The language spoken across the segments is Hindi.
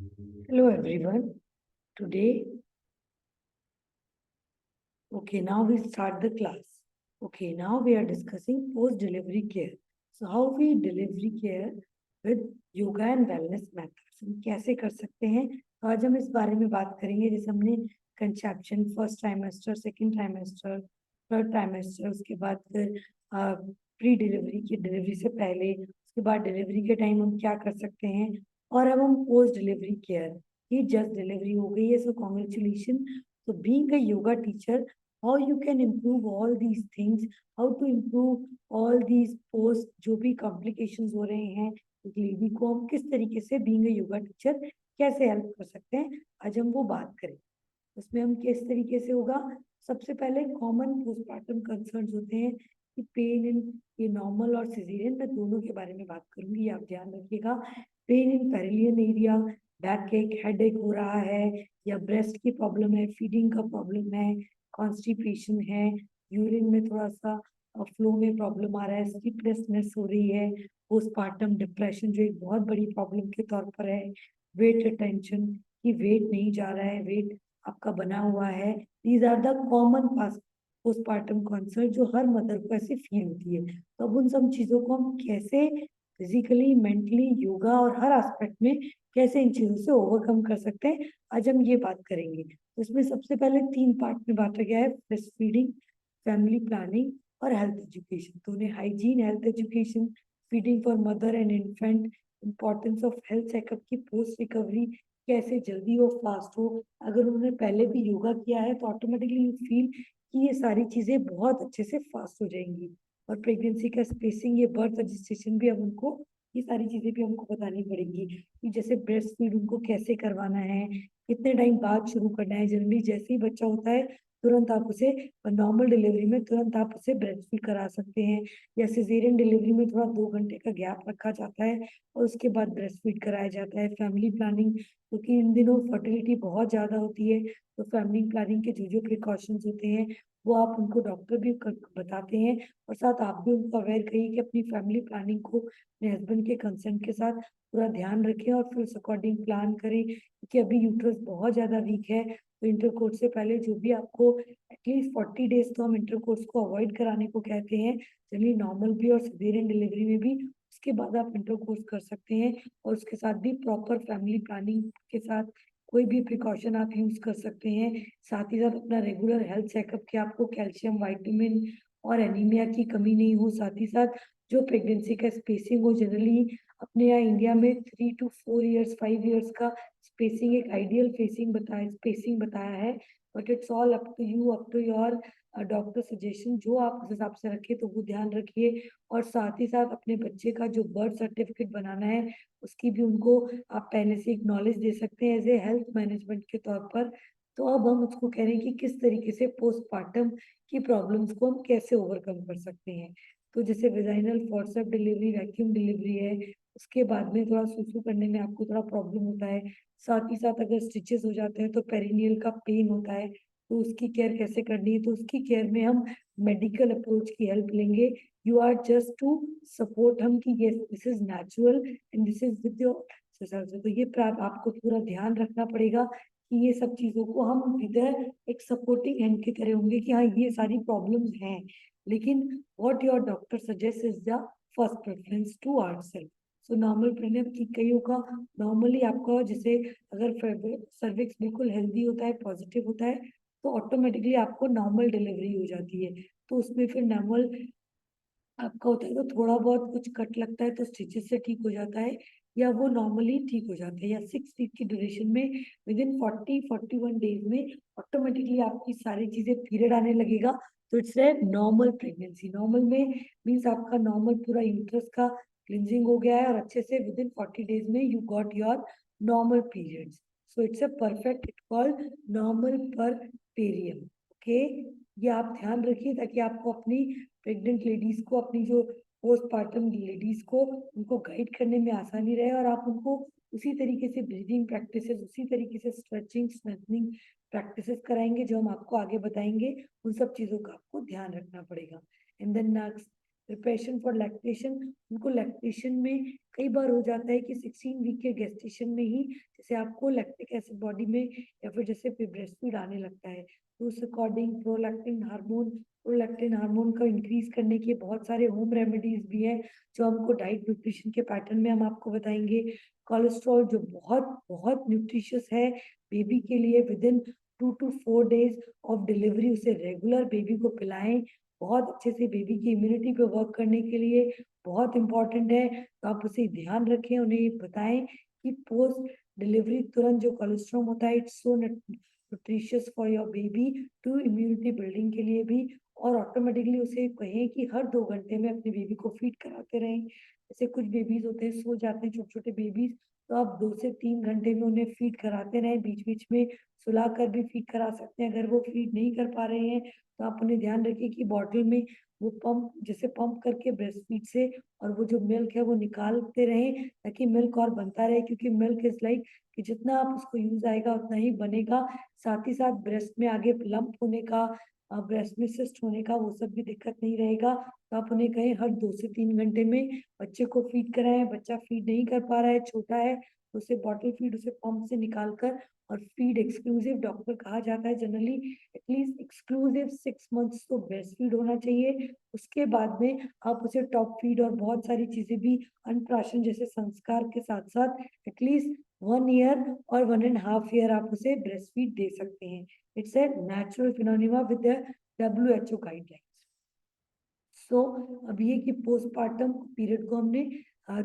Hello everyone. Today, okay, now we start the class. Okay, now we are discussing post-delivery care. So how we delivery care with yoga and wellness methods. हम कैसे कर सकते हैं? तो आज हम इस बारे में बात करेंगे जैसे हमने conception, first trimester, second trimester, third trimester, उसके बाद फिर प्री डिलीवरी की डिलीवरी से पहले, उसके बाद डिलीवरी के टाइम हम क्या कर सकते हैं, और अब हम पोस्ट डिलीवरी केयर, ये जस्ट डिलीवरी हो गई है, so congratulation. So being a yoga teacher, how you can improve all these things, how to improve all these post जो भी complications हो रहे हैं एक लेडी को, हम किस तरीके से being a yoga teacher कैसे हेल्प कर सकते हैं, आज हम वो बात करें. उसमें हम किस तरीके से होगा. सबसे पहले कॉमन पोस्टमार्टम कंसर्न्स होते हैं कि पेन इन, ये नॉर्मल और सिजेरियन, मैं दोनों के बारे में बात करूंगी, आप ध्यान रखिएगा. Pain in perihelion area, back एक, हेडेक हो रहा है, या ब्रेस्ट की प्रॉब्लम है, फीडिंग का प्रॉब्लम है, कॉन्स्टिपेशन है, यूरिन में थोड़ा सा फ्लो में प्रॉब्लम आ रहा है, स्लीपलेसनेस हो रही है, पोस्टमार्टम डिप्रेशन जो एक बहुत बड़ी प्रॉब्लम के तौर पर है, वेट रिटेंशन कि वेट नहीं जा रहा है, वेट आपका बना हुआ है. These are the common postmortem concern जो हर मदर को ऐसे फील होती है. तो अब उन सब चीजों को हम कैसे फिजिकली, मेंटली, योगा और हर एस्पेक्ट में कैसे इन चीजों से ओवरकम कर सकते हैं, आज हम ये बात करेंगे. तो इसमें सबसे पहले 3 पार्ट में बांटा गया है: ब्रेस्ट फीडिंग, फैमिली प्लानिंग और हेल्थ एजुकेशन. तो उन्हें hygiene, health education, feeding for mother and infant, importance of health checkup की पोस्ट रिकवरी, कैसे जल्दी और फास्ट हो. अगर उन्होंने पहले भी योगा किया है तो ऑटोमेटिकली यू फील कि ये सारी चीजें बहुत अच्छे से फास्ट हो जाएंगी. और प्रेगनेंसी का स्पेसिंग, ये बर्थ रजिस्ट्रेशन भी अब उनको, ये सारी चीजें भी हमको बतानी पड़ेगी कि जैसे ब्रेस्ट फीड उनको कैसे करवाना है, कितने टाइम बाद शुरू करना है. जनरली जैसे ही बच्चा होता है तुरंत आप उसे, नॉर्मल डिलीवरी में तुरंत आप उसे ब्रेस्ट फीड करा सकते हैं, या सिजेरियन डिलीवरी में थोड़ा 2 घंटे का गैप रखा जाता है और उसके बाद ब्रेस्ट फीड कराया जाता है. फैमिली प्लानिंग, क्योंकि इन दिनों फर्टिलिटी बहुत ज्यादा होती है, तो फैमिली प्लानिंग के जो जो प्रिकॉशंस होते हैं वो आप उनको डॉक्टर भी बताते हैं, और साथ आप भी उनको अवेयर करिए कि अपनी फैमिली प्लानिंग को अपने हस्बैंड के कंसेंट के साथ पूरा ध्यान रखें और फिर उस अकॉर्डिंग प्लान करें. क्योंकि अभी यूट्रस बहुत ज्यादा वीक है, तो इंटरकोर्स से पहले जो भी आपको एटलीस्ट 40 डेज तो हम इंटरकोर्स को अवॉइड कराने को कहते हैं, जनरली नॉर्मल भी और सिजेरियन डिलीवरी में भी. उसके बाद आप इंटरकोर्स कर सकते हैं, और उसके साथ भी प्रॉपर फैमिली प्लानिंग के साथ कोई भी प्रिकॉशन आप यूज कर सकते हैं. साथ ही साथ अपना रेगुलर हेल्थ चेकअप कि आपको कैल्शियम, वाइटामिन और एनीमिया की कमी नहीं हो. साथ ही साथ जो प्रेगनेंसी का स्पेसिंग हो, जनरली अपने यहाँ इंडिया में 3 to 4 years, 5 years का स्पेसिंग एक आइडियल स्पेसिंग बताया है. But it's all up to you, up to your doctor suggestion, जो आप उस हिसाब से रखिए तो वो ध्यान रखिए. और साथ ही साथ अपने बच्चे का जो बर्थ सर्टिफिकेट बनाना है उसकी भी उनको आप पहले से एक नॉलेज दे सकते हैं एज ए हेल्थ मैनेजमेंट के तौर पर. तो अब हम उसको कह रहे हैं कि किस तरीके से पोस्टमार्टम की प्रॉब्लम्स को हम कैसे ओवरकम कर सकते हैं. तो जैसे vaginal forceps delivery, vacuum delivery है, उसके बाद में थोड़ा सुसु करने में आपको थोड़ा प्रॉब्लम होता है. साथ ही साथ अगर स्टिचेस हो जाते हैं तो पेरिनियल का पेन होता है, तो उसकी केयर कैसे करनी है. तो उसकी केयर में हम मेडिकल अप्रोच की हेल्प लेंगे. You are just to support हम कि yes this is natural and this is with your exercise. तो ये आपको पूरा ध्यान रखना पड़ेगा कि ये सब चीजों को हम विद एक सपोर्टिंग हैंड की तरह होंगे कि हाँ ये सारी प्रॉब्लम्स हैं, लेकिन what your doctor suggest is the first preference to ourself. So normal pregnant की कईयों का नॉर्मली आपका जैसे अगर सर्विक्स बिल्कुल हेल्दी होता है, पॉजिटिव होता है, तो ऑटोमेटिकली आपको नॉर्मल डिलीवरी हो जाती है. तो उसमें फिर नॉर्मल आपका होता है तो थोड़ा बहुत कुछ कट लगता है तो स्टिचेस से ठीक हो जाता है, या वो नॉर्मली ठीक हो जाता है, या 6 वीक की ड्यूरेशन में विद इन 40-41 डेज में ऑटोमेटिकली आपकी सारी चीजें पीरियड आने लगेगा. तो it's a normal pregnancy. Normal में मीन्स आपका नॉर्मल पूरा यूट्रस का क्लिनजिंग हो गया है और अच्छे से विद इन 40 डेज में you got your normal periods. So it's a perfect, it called normal पर पेरियम. ओके, ये आप ध्यान रखिए ताकि आपको अपनी प्रेग्नेंट लेडीज को, अपनी जो पोस्टमार्टम लेडीज को, उनको गाइड करने में आसानी रहे, और आप उनको उसी तरीके से ब्रीदिंग प्रैक्टिसेस, उसी तरीके से स्ट्रेचिंग, स्ट्रेंथनिंग प्रैक्टिसेस कराएंगे जो हम आपको आगे बताएंगे. उन सब चीजों का आपको ध्यान रखना पड़ेगा. And then next, preparation for lactation, उनको लैक्टेशन में कई बार हो जाता है कि 16 वीक के गेस्टेशन में ही जैसे आपको लैक्टिक एसिड बॉडी में या फिर जैसे ब्रेस्ट फीड आने लगता है, तो उस अकॉर्डिंग प्रोलैक्टिन हार्मोन का इंक्रीज करने के बहुत सारे होम रेमेडीज भी हैं जो हमको डाइट न्यूट्रिशन के पैटर्न में हम आपको बताएंगे। कोलेस्ट्रॉल जो बहुत बहुत न्यूट्रिशियस है बेबी के लिए, with in 2 to 4 days of delivery उसे रेगुलर बेबी को पिलाएं, बहुत अच्छे से बेबी की इम्यूनिटी पे वर्क करने के लिए बहुत इंपॉर्टेंट है। तो आप उसे ध्यान रखें, उन्हें बताएं कि पोस्ट डिलीवरी तुरंत जो कोलेस्ट्रॉल होता है it's so nutritious for your baby to immunity building के लिए भी। और ऑटोमेटिकली उसे कहें कि हर 2 घंटे में अपने बेबी को फीड कराते रहें। जैसे कुछ बेबीज होते हैं सो जाते हैं छोटे छोटे बेबीज, तो आप 2 से 3 घंटे में उन्हें फीड कराते रहें, बीच बीच में सुला कर भी फीड करा सकते हैं। अगर वो फीड नहीं कर पा रहे हैं तो आप उन्हें ध्यान रखिए कि बॉटल में वो पंप जैसे पंप करके ब्रेस्ट फीड से और वो जो मिल्क है वो निकालते रहें ताकि मिल्क और बनता रहे, क्योंकि मिल्क इज लाइक कि जितना आप उसको यूज आएगा उतना ही बनेगा। साथ ही साथ ब्रेस्ट में आगे लंप होने का, ब्रेस्ट में सिस्ट होने का वो सब भी दिक्कत नहीं रहेगा। तो आप उन्हें कहें हर 2 से 3 घंटे में बच्चे को फीड कराएं। बच्चा फीड नहीं कर पा रहा है, छोटा है, तो उसे बॉटल फीड उसे पंप से निकाल कर और फीड एक्सक्लूसिव, डॉक्टर कहा जाता है जनरली एटलीस्ट एक्सक्लूसिव 6 मंथ्स तो ब्रेस्ट फीड होना चाहिए। उसके बाद में आप उसे टॉप फीड और बहुत सारी चीजें भी अन्नप्राशन जैसे संस्कार के साथ साथ एटलीस्ट 1 year और 1.5 year आप उसे ब्रेस्ट फीड दे सकते हैं। It's a natural phenomena with the WHO guidelines. So अब ये कि पोस्टमार्टम पीरियड को हमने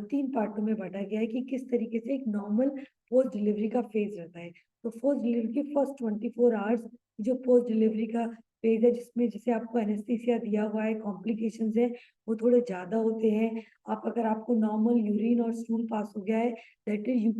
3 पार्टों में बांटा गया है कि किस तरीके से एक नॉर्मल पोस्ट डिलीवरी का फेज रहता है। तो पोस्ट डिलीवरी के फर्स्ट 24 आवर्स जो पोस्ट डिलीवरी का फेज है, जिसमें जैसे आपको एनेस्थीसिया दिया हुआ है, कॉम्प्लिकेशंस है वो थोड़े ज्यादा होते हैं। आप अगर आपको नॉर्मल यूरिन और स्टूल पास हो गया है, that is you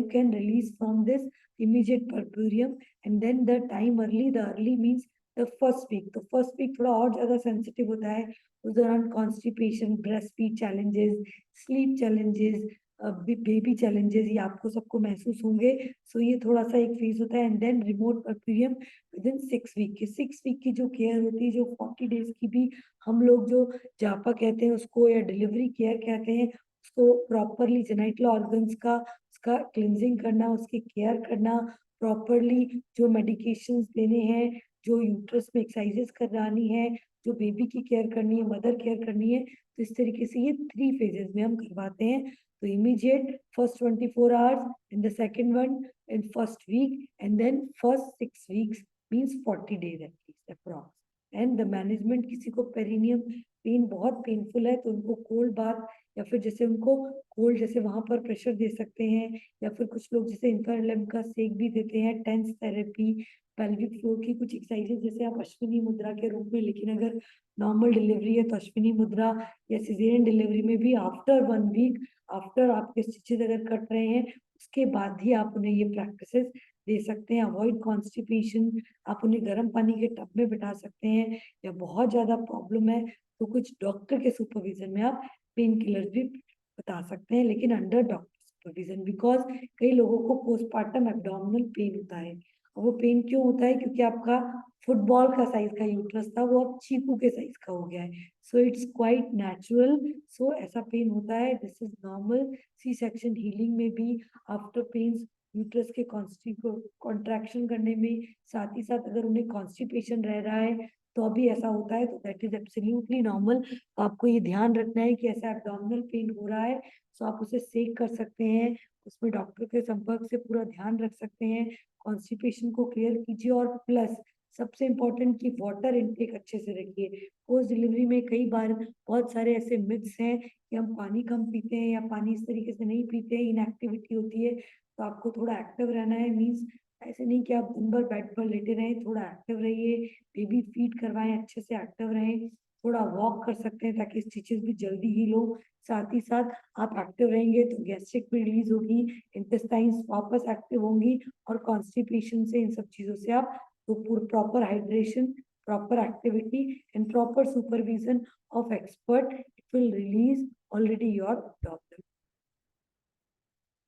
can release from this immediate puerperium, and then the time early, the early means the first week. तो फर्स्ट वीक थोड़ा और ज्यादा सेंसिटिव होता है। उस दौरान constipation, breast feed challenges, sleep challenges, baby challenges ये आपको सबको महसूस होंगे। सो ये थोड़ा सा एक फेज होता है। And then remote puerperium within 6 week के 6 वीक की जो केयर होती है, जो 40 days की भी हम लोग जो जापा कहते हैं उसको या डिलीवरी केयर कहते हैं, उसको प्रॉपरली जेनाइटल ऑर्गन्स का उसका क्लिनजिंग करना, उसकी केयर करना, प्रॉपरली जो मेडिकेशंस देने हैं, जो यूट्रस में एक्सरसाइजेस करानी है, जो बेबी की केयर करनी है, मदर केयर करनी है। तो इस तरीके से ये 3 phases में हम करवाते हैं। तो immediate first 24 hours, in the second one in first week, and then first 6 weeks means 40 days at least approx. And the management, किसी को पेरिनियम पेन बहुत पेनफुल है तो उनको कोल्ड बाथ या फिर जैसे उनको कोल्ड जैसे वहां पर प्रेशर दे सकते हैं, या फिर कुछ लोग जैसे इंफ्रारेड का सेक भी देते हैं, टेंस थेरेपी, पेल्विक फ्लोर की कुछ एक्सरसाइजेस जैसे आप अश्विनी मुद्रा के रूप में। लेकिन अगर नॉर्मल डिलीवरी है तो अश्विनी मुद्रा, या सिजेरियन डिलीवरी में भी आफ्टर 1 week, आफ्टर आपके स्टिचेस अगर कट रहे हैं उसके बाद ही आप उन्हें ये प्रैक्टिसेस दे सकते हैं। अवॉइड कॉन्स्टिपेशन, आप उन्हें गर्म पानी के टब में बिठा सकते हैं, या बहुत ज्यादा प्रॉब्लम है तो कुछ डॉक्टर के सुपरविजन में आप पेन किलर्स भी बता सकते हैं, लेकिन अंडर डॉक्टर सुपरविजन। बिकॉज कई लोगों को पोस्टमार्टम एब्डोमिनल पेन होता है। और वो पेन क्यों होता है? क्योंकि आपका फुटबॉल का साइज का यूट्रस था वो अब चीकू के साइज का हो गया है। So it's quite natural. So ऐसा पेन होता है, this is normal. C section healing में भी आफ्टर पेन यूट्रस के कॉन्ट्रैक्शन करने में, साथ ही साथ अगर उन्हें कॉन्स्टिपेशन रह रहा है तो अभी ऐसा होता है, तो दैट इज एब्सोल्युटली नॉर्मल। तो आपको ये ध्यान रखना है कि ऐसा एब्डोमिनल पेन हो रहा है तो आप उसे सेक कर सकते हैं, उसमें डॉक्टर के संपर्क से पूरा ध्यान रख सकते हैं, कॉन्स्टिपेशन को क्लियर कीजिए। और प्लस सबसे इम्पोर्टेंट कि वाटर इनटेक अच्छे से रखिए। पोस्ट डिलीवरी में कई बार बहुत सारे ऐसे मिथ्स हैं कि हम पानी कम पीते हैं या पानी इस तरीके से नहीं पीते हैं, इनएक्टिविटी होती है। तो आपको थोड़ा एक्टिव रहना है, मीन्स ऐसे नहीं कि आप दिन भर बेड पर लेटे रहें, थोड़ा एक्टिव रहिए, बेबी फीड करवाएं, अच्छे से एक्टिव रहें, थोड़ा वॉक कर सकते हैं ताकि स्टिचेस भी जल्दी हील हो। साथ ही साथ आप एक्टिव रहेंगे तो गैस्ट्रिक भी रिलीज होगी, इंटेस्टाइन्स वापस एक्टिव होंगी, और कॉन्स्टिपेशन से इन सब चीजों से आप तो proper hydration, proper activity and proper supervision of expert, it will release already your problem.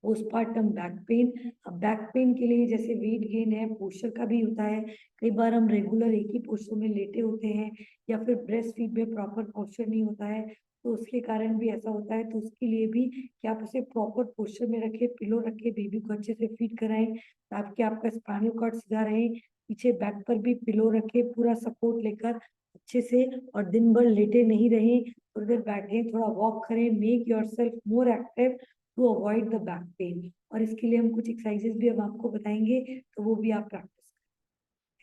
Postpartum back pain. अब बैक पेन के लिए जैसे वेट गेन है, पोस्चर का भी होता है, कई बार हम रेगुलर एक ही पोस्चर में लेटे होते हैं या फिर ब्रेस्ट फीड में प्रॉपर पोस्चर नहीं होता है, तो उसके कारण भी ऐसा होता है। तो उसके लिए भी कि आप उसे प्रॉपर पोस्चर में रखे, पिलो रखे, बेबी को अच्छे से फीड कराएं ताकि आपका स्पाइनल कॉर्ड सीधा रहे। पीछे बैक पर भी पिलो रखे, पूरा सपोर्ट लेकर अच्छे से, और दिन भर लेटे नहीं रहे, थोड़ी देर बैठे, थोड़ा वॉक करें, make yourself more active to avoid the back pain. और इसके लिए हम कुछ एक्सरसाइजेस भी हम आपको बताएंगे, तो वो भी आप practice.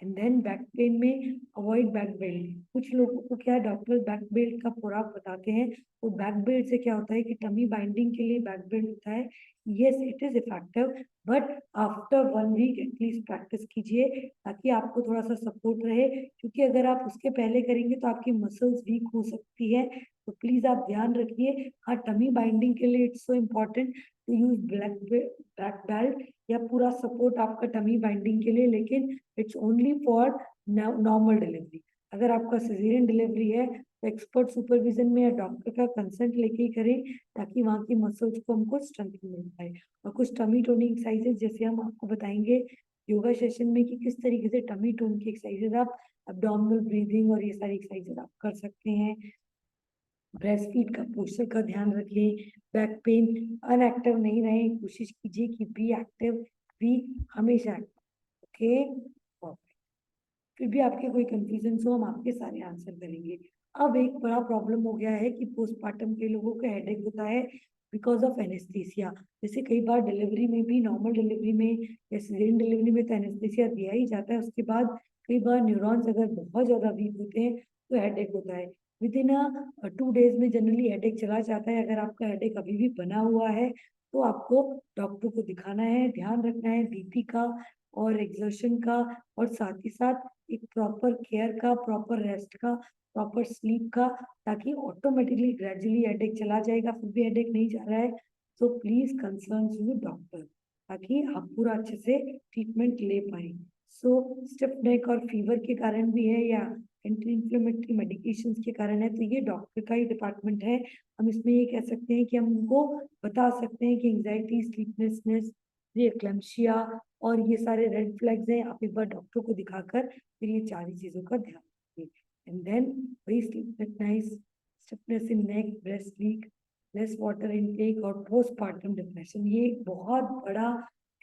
And then back pain में अवॉइड बैक बेल्ट। कुछ लोगों को क्या डॉक्टर बैक बेल्ट का पूरा बताते हैं, तो बैक बेल्ट से क्या होता है कि टमी बाइंडिंग के लिए बैक बेल्ट होता है। Yes it is effective, but after 1 week at least practice कीजिए ताकि आपको थोड़ा सा सपोर्ट रहे, क्योंकि अगर आप उसके पहले करेंगे तो आपकी मसल्स वीक हो सकती है। तो प्लीज आप ध्यान रखिए। हाँ, टमी बाइंडिंग के लिए it's so important to use back belt या पूरा सपोर्ट आपका टमी बाइंडिंग के लिए, लेकिन it's only for normal delivery. अगर आपका सिजेरियन डिलीवरी है तो एक्सपर्ट सुपरविजन में या डॉक्टर का कंसल्ट लेके ही करें ताकि वहाँ की मसल्स को हमको स्ट्रेंथ मिल पाए। और कुछ टमी टोनिंग एक्सरसाइजेस जैसे हम आपको बताएंगे योगा सेशन में कि किस तरीके से टमी टोन की एक्सरसाइजेस आप अब्डोमिनल ब्रीदिंग और ये सारी एक्सरसाइजेस आप कर सकते हैं। ब्रेस्ट फीड का पोस्चर का ध्यान रखें। बैक पेन अनएक्टिव नहीं रहे, कोशिश कीजिए कि बी एक्टिव, बी हमेशा ओके। फिर भी आपके कोई कंफ्यूजन हो हम आपके सारे आंसर करेंगे। अब एक बड़ा प्रॉब्लम हो गया है कि पोस्टमार्टम के लोगों को हेडेक होता है बिकॉज ऑफ एनेस्थीसिया। जैसे कई बार डिलीवरी में भी, नॉर्मल डिलीवरी में या सीजरियन डिलीवरी में तो एनेस्थीसिया दिया ही जाता है, उसके बाद कई बार न्यूरॉन्स अगर बहुत ज्यादा वीक होते हैं तो हेडेक होता है। विद इन 2 डेज में जनरली हेडेक चला जाता है। अगर आपका हेडेक अभी भी बना हुआ है तो आपको डॉक्टर को दिखाना है, ध्यान रखना है बीपी का और एग्जर्शन का, और साथ ही साथ एक प्रॉपर केयर का, प्रॉपर रेस्ट का, प्रॉपर स्लीप का, ताकि ऑटोमेटिकली ग्रेजुअली हेडेक चला जाएगा। फिर भी हेडेक नहीं जा रहा है तो प्लीज कंसर्न विद डॉक्टर ताकि आप पूरा अच्छे से ट्रीटमेंट ले पाए। सो स्टिफ नेक और फीवर के कारण भी है या एंटी इंफ्लेमेटरी मेडिकेशन के कारण है, तो ये डॉक्टर का ही डिपार्टमेंट है। हम इसमें ये कह सकते हैं कि हम उनको बता सकते हैं कि एंजाइटी, स्लीपलेसनेस, एक्लेम्शिया और ये सारे रेड फ्लैग्स हैं। आप एक बार डॉक्टर को दिखाकर फिर ये 4 ही चीजों का ध्यान रखिए। एंड देन वही स्लीपलेसनेस, स्टिफनेस इन नेक, breast leak, less water intake और पोस्टपार्टम डिप्रेशन, ये एक बहुत बड़ा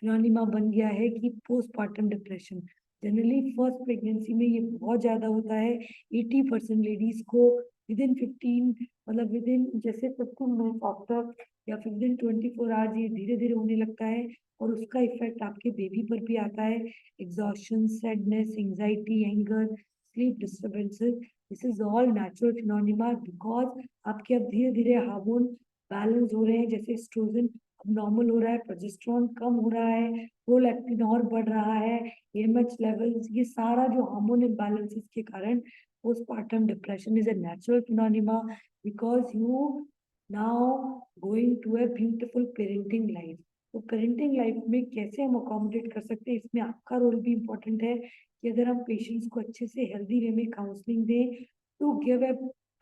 सिनोनिमा बन गया है कि postpartum depression generally first pregnancy में ये बहुत ज्यादा होता है। 80% लेडीज को विद इन 15, मतलब विद इन जैसे 15 मिनट आफ्टर या फिर विद इन 24 आवर्स ये धीरे धीरे होने लगता है, और उसका इफेक्ट आपके बेबी पर भी आता है। Exhaustion, sadness, anxiety, anger, sleep disturbances, this is all natural phenomena because आपके अब धीरे धीरे हार्मोन बैलेंस हो रहे हैं। जैसे एस्ट्रोजन अब नॉर्मल हो रहा है, प्रोजेस्टेरोन कम हो रहा है, प्रोलैक्टिन और बढ़ रहा है, एएमएच लेवल्स, ये सारा जो हार्मोन इम्बैलेंसेस के कारण postpartum depression is a natural phenomena because you now going to a beautiful parenting life। तो पेरेंटिंग लाइफ में कैसे हम अकोमोडेट कर सकते हैं, इसमें आपका रोल भी इम्पोर्टेंट है कि अगर हम पेशेंट्स को अच्छे से हेल्दी वे में काउंसलिंग दें to give a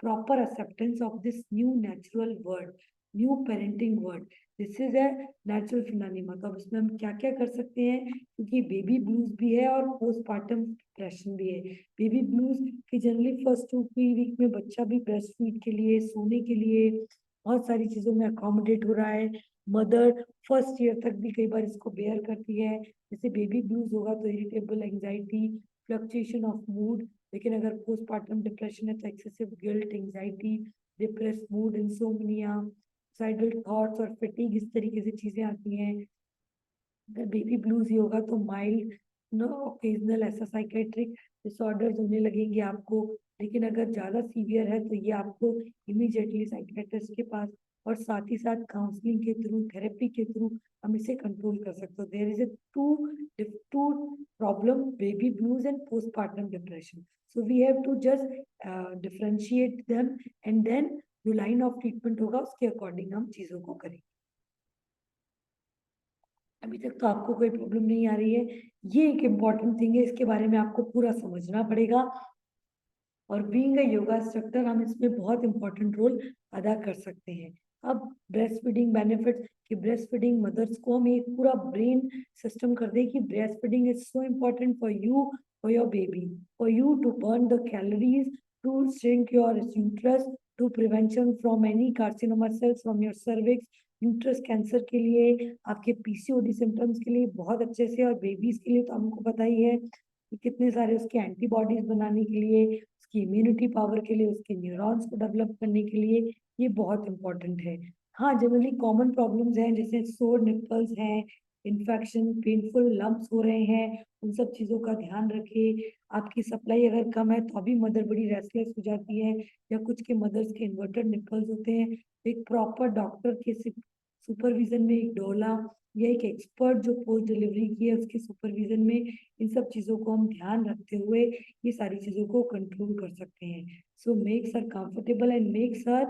proper acceptance of this new natural word, new parenting word, this is a natural phenomena. तो अब इसमें हम क्या क्या कर सकते हैं, क्योंकि बेबी ब्लूज भी है और पोस्टपार्टम डिप्रेशन भी है। बेबी ब्लूज की जनरली फर्स्ट 2-3 वीक में बच्चा भी ब्रेस्ट फीड के लिए, सोने के लिए बहुत सारी चीजों में अकोमोडेट हो रहा है। मदर फर्स्ट ईयर तक भी कई बार इसको बेयर करती है। जैसे बेबी ब्लूज होगा तो irritable, anxiety, fluctuation of mood, लेकिन अगर पोस्टपार्टम डिप्रेशन है तो excessive guilt, anxiety, depress mood, insomnia, suicidal thoughts और फिटिंग, इस तरीके से चीजें आती हैं। अगर बेबी ब्लूज ही होगा तो माइल्ड नो ओकेजनल ऐसा साइकेट्रिक डिसऑर्डर्स होने लगेंगे आपको। लेकिन अगर ज्यादा सीवियर है तो ये आपको इमीडिएटली साइकेट्रिस्ट के पास और साथ ही साथ काउंसलिंग के थ्रू, थेरेपी के थ्रू हम इसे कंट्रोल कर सकते हो। There is a two problem, baby blues and postpartum depression, so we have to just differentiate them and then जो लाइन ऑफ ट्रीटमेंट होगा उसके अकॉर्डिंग हम चीजों को करेंगे। अभी तक तो आपको कोई प्रॉब्लम नहीं आ रही है, ये एक इम्पॉर्टेंट थिंग है, इसके बारे में आपको पूरा समझना पड़ेगा। और बीइंग अ योगा इंस्ट्रक्टर हम इसमें बहुत इंपॉर्टेंट रोल अदा कर सकते हैं। अब ब्रेस्ट फीडिंग बेनिफिट कि ब्रेस्ट फीडिंग मदर्स को हम एक पूरा ब्रेन सिस्टम कर दे कि breast feeding is so important for you, for your baby, for you to burn the calories, to shrink your uterus, to prevention from any carcinoma cells from your cervix, uterus cancer के लिए, आपके पीसीओडी सिम्टम्स के लिए बहुत अच्छे से, और बेबीज के लिए तो हमको पता ही है कि कितने सारे उसके एंटीबॉडीज बनाने के लिए, उसकी इम्यूनिटी पावर के लिए, उसके न्यूरॉन्स को डेवलप करने के लिए ये बहुत इंपॉर्टेंट है। हाँ, जनरली कॉमन प्रॉब्लम्स हैं जैसे सोर निपल्स हैं, इन्फेक्शन, पेनफुल लम्प्स हो रहे हैं, उन सब चीज़ों का ध्यान रखिए। आपकी सप्लाई अगर कम है तो अभी मदर बड़ी रेस्टलेस हो जाती है, या कुछ के मदर्स के इन्वर्टेड निपल्स होते हैं, एक प्रॉपर डॉक्टर के सुपरविजन में, एक डोला या एक एक्सपर्ट जो पोस्ट डिलीवरी की है उसके सुपरविजन में, इन सब चीज़ों को हम ध्यान रखते हुए ये सारी चीज़ों को कंट्रोल कर सकते हैं। So makes her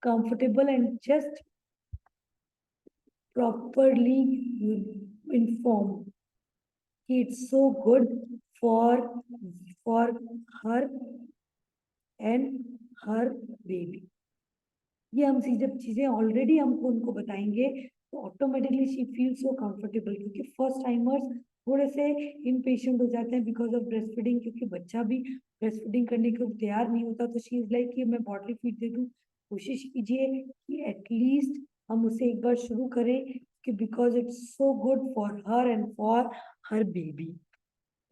comfortable and just properly informed. It's so good for her and her baby. ये हम जब चीजें ऑलरेडी हमको उनको बताएंगे तो automatically she feel so comfortable, क्योंकि फर्स्ट टाइमर्स थोड़े से इम्पेशेंट हो जाते हैं बिकॉज ऑफ ब्रेस्ट फीडिंग, क्योंकि बच्चा भी ब्रेस्ट फीडिंग करने को तैयार नहीं होता, तो शी इज लाइक कि मैं बॉटल फीड दे दूं। कोशिश कीजिए कि एटलीस्ट हम उसे एक बार शुरू करें, कि because it's so good for her and for her baby,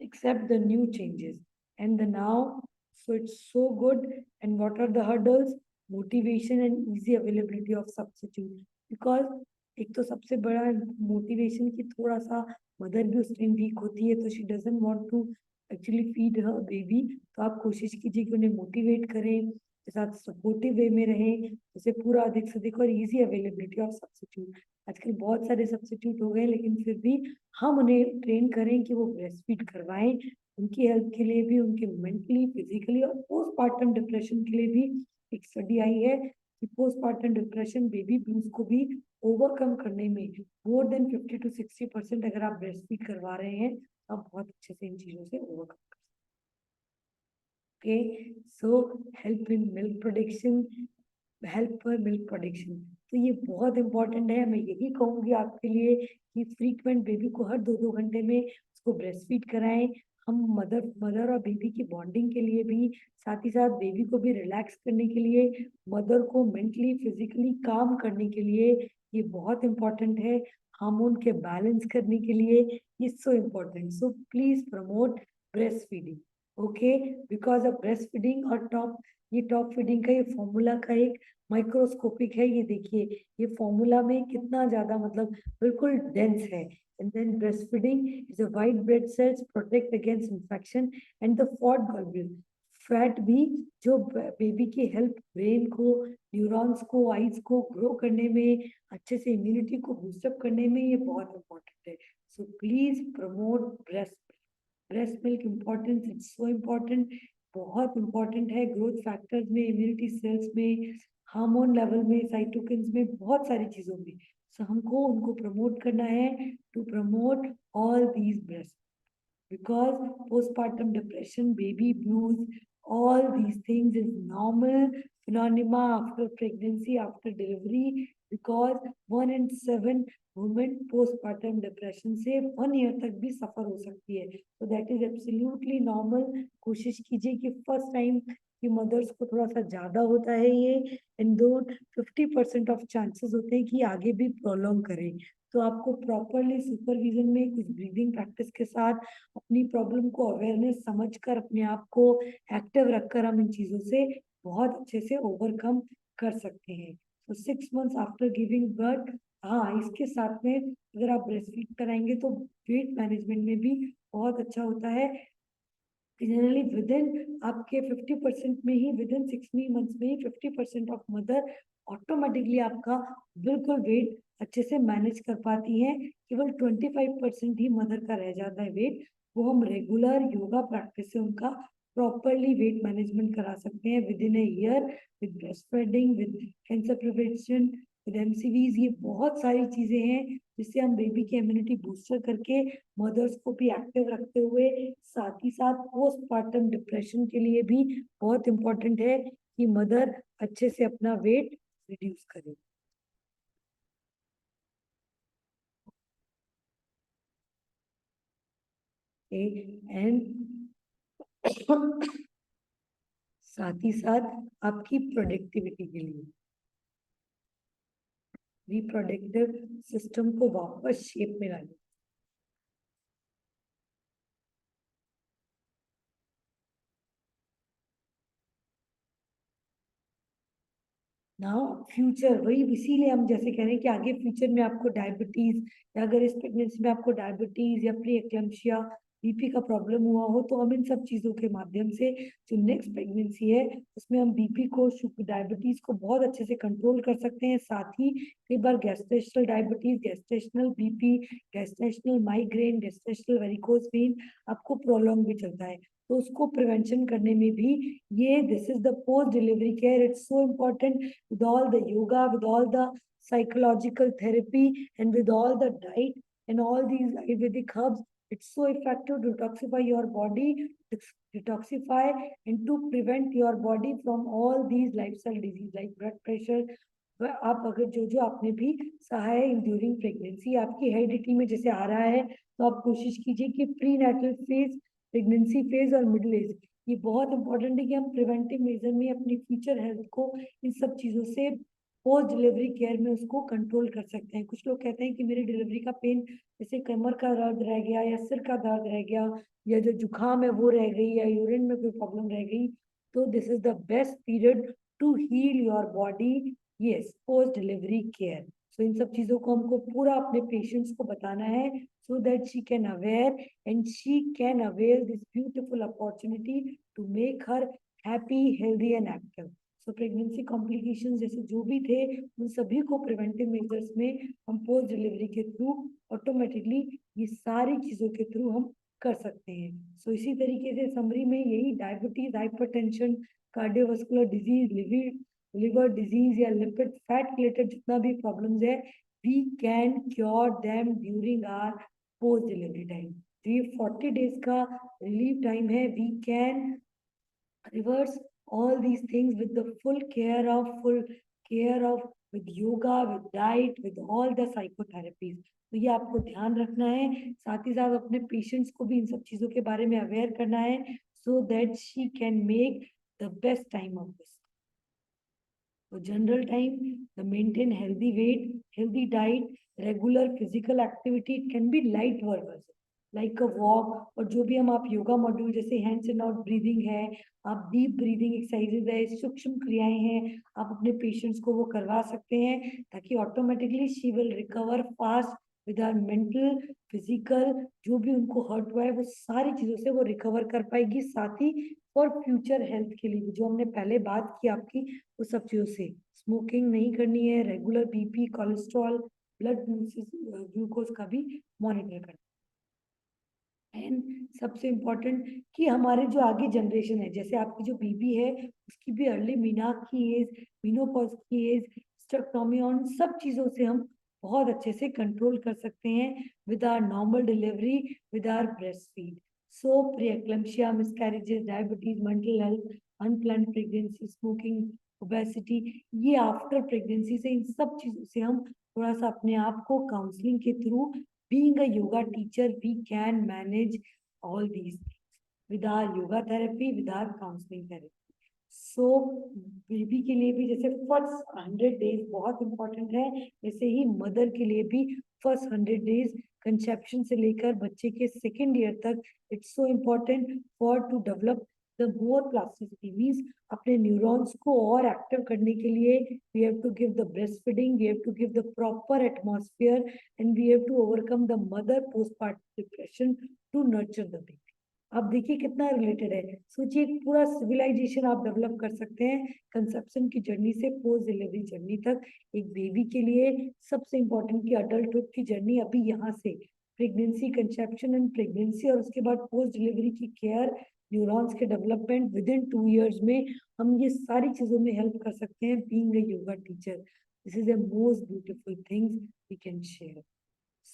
accept the new changes and the now. So it's so good. And what are the hurdles? Motivation and easy availability of substitute, because एक तो सबसे बड़ा मोटिवेशन की थोड़ा सा मदर भी उस टाइम वीक होती है, तो she doesn't want to actually feed her baby. तो आप कोशिश कीजिए कि उन्हें मोटिवेट करें, के साथ सपोर्टिव वे में रहें, जैसे पूरा अधिक से अधिक, और इजी अवेलेबिलिटी ऑफ सब्सिट्यूट। आजकल बहुत सारे सब्सिट्यूट हो गए, लेकिन फिर भी हम उन्हें ट्रेन करें कि वो ब्रेस्ट फीड करवाएं, उनकी हेल्थ के लिए भी, उनके मेंटली, फिजिकली, और पोस्टपार्टम डिप्रेशन के लिए भी एक स्टडी आई है कि पोस्टपार्टम डिप्रेशन बेबी ब्लूज को भी ओवरकम करने में मोर देन 50 to 60% अगर आप ब्रेस्ट फीड करवा रहे हैं तो आप बहुत अच्छे से इन चीजों से ओवरकम कर सकते हैं। Okay, so help in milk production, help for milk production, तो ये बहुत इंपॉर्टेंट है। मैं यही कहूंगी आपके लिए कि फ्रीक्वेंट बेबी को हर 2-2 घंटे में उसको ब्रेस्ट फीड कराएं। हम मदर और बेबी की बॉन्डिंग के लिए भी, साथ ही साथ बेबी को भी रिलैक्स करने के लिए, मदर को मेंटली फिजिकली काम करने के लिए ये बहुत इंपॉर्टेंट है। हार्मोन के बैलेंस करने के लिए ये so important. So please promote breast feeding. Okay, because of breast feeding और टॉप फीडिंग का ये फॉर्मूला का एक माइक्रोस्कोपिक है। ये देखिए, ये फॉर्मूला में कितना ज्यादा मतलब बिल्कुल डेंस है। And then breast feeding is a white blood cells protect against infection and the fat भी जो बेबी की हेल्प, ब्रेन को, न्यूरॉन्स को, आईज को ग्रो करने में, अच्छे से इम्यूनिटी को बूस्टअप करने में ये बहुत इंपॉर्टेंट है। So please promote breast milk importance, it's so important, बहुत इंपॉर्टेंट है ग्रोथ फैक्टर्स में, इम्यूनिटी सेल्स में, हार्मोन लेवल में, साइटोकिन्स में, बहुत सारी चीजों में। सो हमको उनको प्रमोट करना है, to promote all these breast, because postpartum depression, baby blues, all these things is normal phenomena after pregnancy, after delivery, because 1 in 7 women postpartum depression से 1 year तक भी सफर हो सकती है। तो दैट इज एब्सोल्युटली नॉर्मल। कोशिश कीजिए कि फर्स्ट टाइम की मदर्स को थोड़ा सा ज्यादा होता है ये, एंड दो 50% ऑफ चांसेस होते हैं कि आगे भी प्रोलॉन्ग करें। तो आपको प्रॉपरली सुपरविजन में कुछ ब्रीदिंग प्रैक्टिस के साथ अपनी प्रॉब्लम को अवेयरनेस समझकर, अपने आप को एक्टिव रखकर हम इन चीजों से बहुत अच्छे से ओवरकम कर सकते हैं। तो 6 months आफ्टर गिविंग बर्थ, हाँ, इसके साथ में अगर आप ब्रेस्ट फीड कराएंगे तो वेट मैनेजमेंट में भी बहुत अच्छा होता है। जनरली विद इन आपके 50% में ही, विद इन 6 months में ही 50% ऑफ मदर ऑटोमेटिकली आपका बिल्कुल वेट अच्छे से मैनेज कर पाती है। केवल 25% ही मदर का रह जाता है वेट, वो हम रेगुलर योगा प्रैक्टिस से उनका प्रॉपरली वेट मैनेजमेंट करा सकते हैं within a year, with breast feeding, with cancer prevention, with MCVs. ये बहुत सारी चीजें हैं जिससे हम बेबी की इम्यूनिटी बूस्टर करके मदर्स को भी एक्टिव रखते हुए, साथ ही साथ पोस्टपार्टम डिप्रेशन के लिए भी बहुत इंपॉर्टेंट है कि मदर अच्छे से अपना वेट रिड्यूस करे। एंड साथ ही साथ आपकी प्रोडक्टिविटी के लिए, रिप्रोडक्टिव सिस्टम को वापस शेप में लाने। नाउ फ्यूचर, वही इसीलिए हम जैसे कह रहे हैं कि आगे फ्यूचर में आपको डायबिटीज, या अगर इस प्रेगनेंसी में आपको डायबिटीज या प्री एक्लम्शिया बीपी का प्रॉब्लम हुआ हो, तो हम इन सब चीजों के माध्यम से जो नेक्स्ट प्रेगनेंसी है उसमें हम बीपी को, डायबिटीज को बहुत अच्छे से कंट्रोल कर सकते हैं। साथ ही कई बार gestational diabetes, gestational BP, gestational migraine, gestational varicose vein आपको प्रोलॉन्ग भी चलता है, तो उसको प्रिवेंशन करने में भी ये this is the post delivery care, it's so important. with all the yoga, with all the psychological therapy, and with all the diet and all these Ayurvedic herbs, it's so effective to detoxify your body, detoxify and to prevent your body from all these lifestyle disease like blood pressure। आप अगर जो जो आपने भी सहा है ड्यूरिंग प्रेगनेंसी, आपकी हेरिडिटी में जैसे आ रहा है, तो आप कोशिश कीजिए कि prenatal phase, pregnancy phase और मिडिल एज, ये बहुत इंपॉर्टेंट है कि हम प्रिवेंटिव मेजर में अपनी फ्यूचर हेल्थ को इन सब चीजों से पोस्ट डिलीवरी केयर में उसको कंट्रोल कर सकते हैं। कुछ लोग कहते हैं कि मेरी डिलीवरी का पेन, जैसे कमर का दर्द रह गया या सिर का दर्द रह गया या जो जुकाम है वो रह गई या यूरिन में कोई प्रॉब्लम रह गई, तो this is the best period to heal your body. Yes, post delivery care. So इन सब चीजों को हमको पूरा अपने पेशेंट्स को बताना है, so that she can aware and she can avail this beautiful opportunity to make her happy, healthy and active। So pregnancy complications जैसे जो भी थे, उन सभी को प्रिवेंटिव मेजर्स में हम पोस्ट डिलीवरी के थ्रू ऑटोमेटिकली ये सारी चीजों के थ्रू हम कर सकते हैं। सो इसी तरीके से समरी में यही diabetes, hypertension, cardiovascular disease, liver disease या लिपिड फैट रिलेटेड जितना भी प्रॉब्लम्स है, we can cure them during our post delivery time। तो ये 40 days का रिलीव टाइम है। we can reverse all these things with the full care of with yoga, with diet, with all the psychotherapies। तो ये आपको ध्यान रखना है, साथ ही साथ अपने पेशेंट्स को भी इन सब चीजों के बारे में अवेयर करना है, so that she can make the best time of this। तो general time, the maintain healthy weight, healthy diet, regular physical activity, it can be light work like a walk, और जो भी हम आप योगा मॉड्यूल जैसे हैंड्स एंड आउट ब्रीदिंग है, आप डीप ब्रीदिंग एक्सरसाइजेज है, सूक्ष्म क्रियाएं हैं, आप अपने पेशेंट्स को वो करवा सकते हैं, ताकि automatically she will recover fast with our mental, physical, जो भी उनको हर्ट हुआ है वो सारी चीजों से वो रिकवर कर पाएगी। साथ ही फॉर फ्यूचर हेल्थ के लिए भी जो हमने पहले बात की आपकी, वो सब चीजों से स्मोकिंग नहीं करनी है, regular BP, cholesterol, blood glucose का भी मॉनिटर करना। एंड सबसे इम्पोर्टेंट कि हमारे जो आगे जनरेशन है, जैसे आपकी जो बीबी है उसकी भी अर्ली मीनाक की एज, मीनोपॉज की एज, स्टेक्टोमियन, सब चीजों से हम बहुत अच्छे से कंट्रोल कर सकते हैं with our normal delivery, with our breast feed. So preeclampsia, miscarriages, diabetes, mental health, unplanned pregnancy, smoking, obesity, ये आफ्टर प्रेगनेंसी से इन सब चीजों से हम थोड़ा सा अपने आप को काउंसलिंग के through, being a yoga teacher, we can manage all these things with our yoga therapy, with our counseling therapy। So baby के लिए भी जैसे फर्स्ट 100 डेज बहुत इंपॉर्टेंट है, वैसे ही मदर के लिए भी फर्स्ट 100 डेज कंसेप्शन से लेकर बच्चे के सेकेंड ईयर तक, it's so important for to develop the more plasticity, means अपने न्यूरॉन्स को और एक्टिव करने के लिए we have to give the breast feeding, we have to give the proper atmosphere and we have to overcome the mother postpartum depression to nurture the baby. आप देखिए कितना रिलेटेड है। सोचिए एक पूरा सिविलाइजेशन आप डेवलप कर सकते हैं कंसेप्शन की जर्नी से पोस्ट डिलीवरी जर्नी तक। एक बेबी के लिए सबसे इंपॉर्टेंट की अडल्टहुड की जर्नी अभी यहाँ से प्रेगनेंसी, कंसेप्शन एंड प्रेगनेंसी, और उसके बाद पोस्ट डिलीवरी की केयर, न्यूरॉन्स के डेवलपमेंट, विद इन 2 years में हम ये सारी चीजों में हेल्प कर सकते हैं being a yoga teacher. This is the most beautiful things we can share.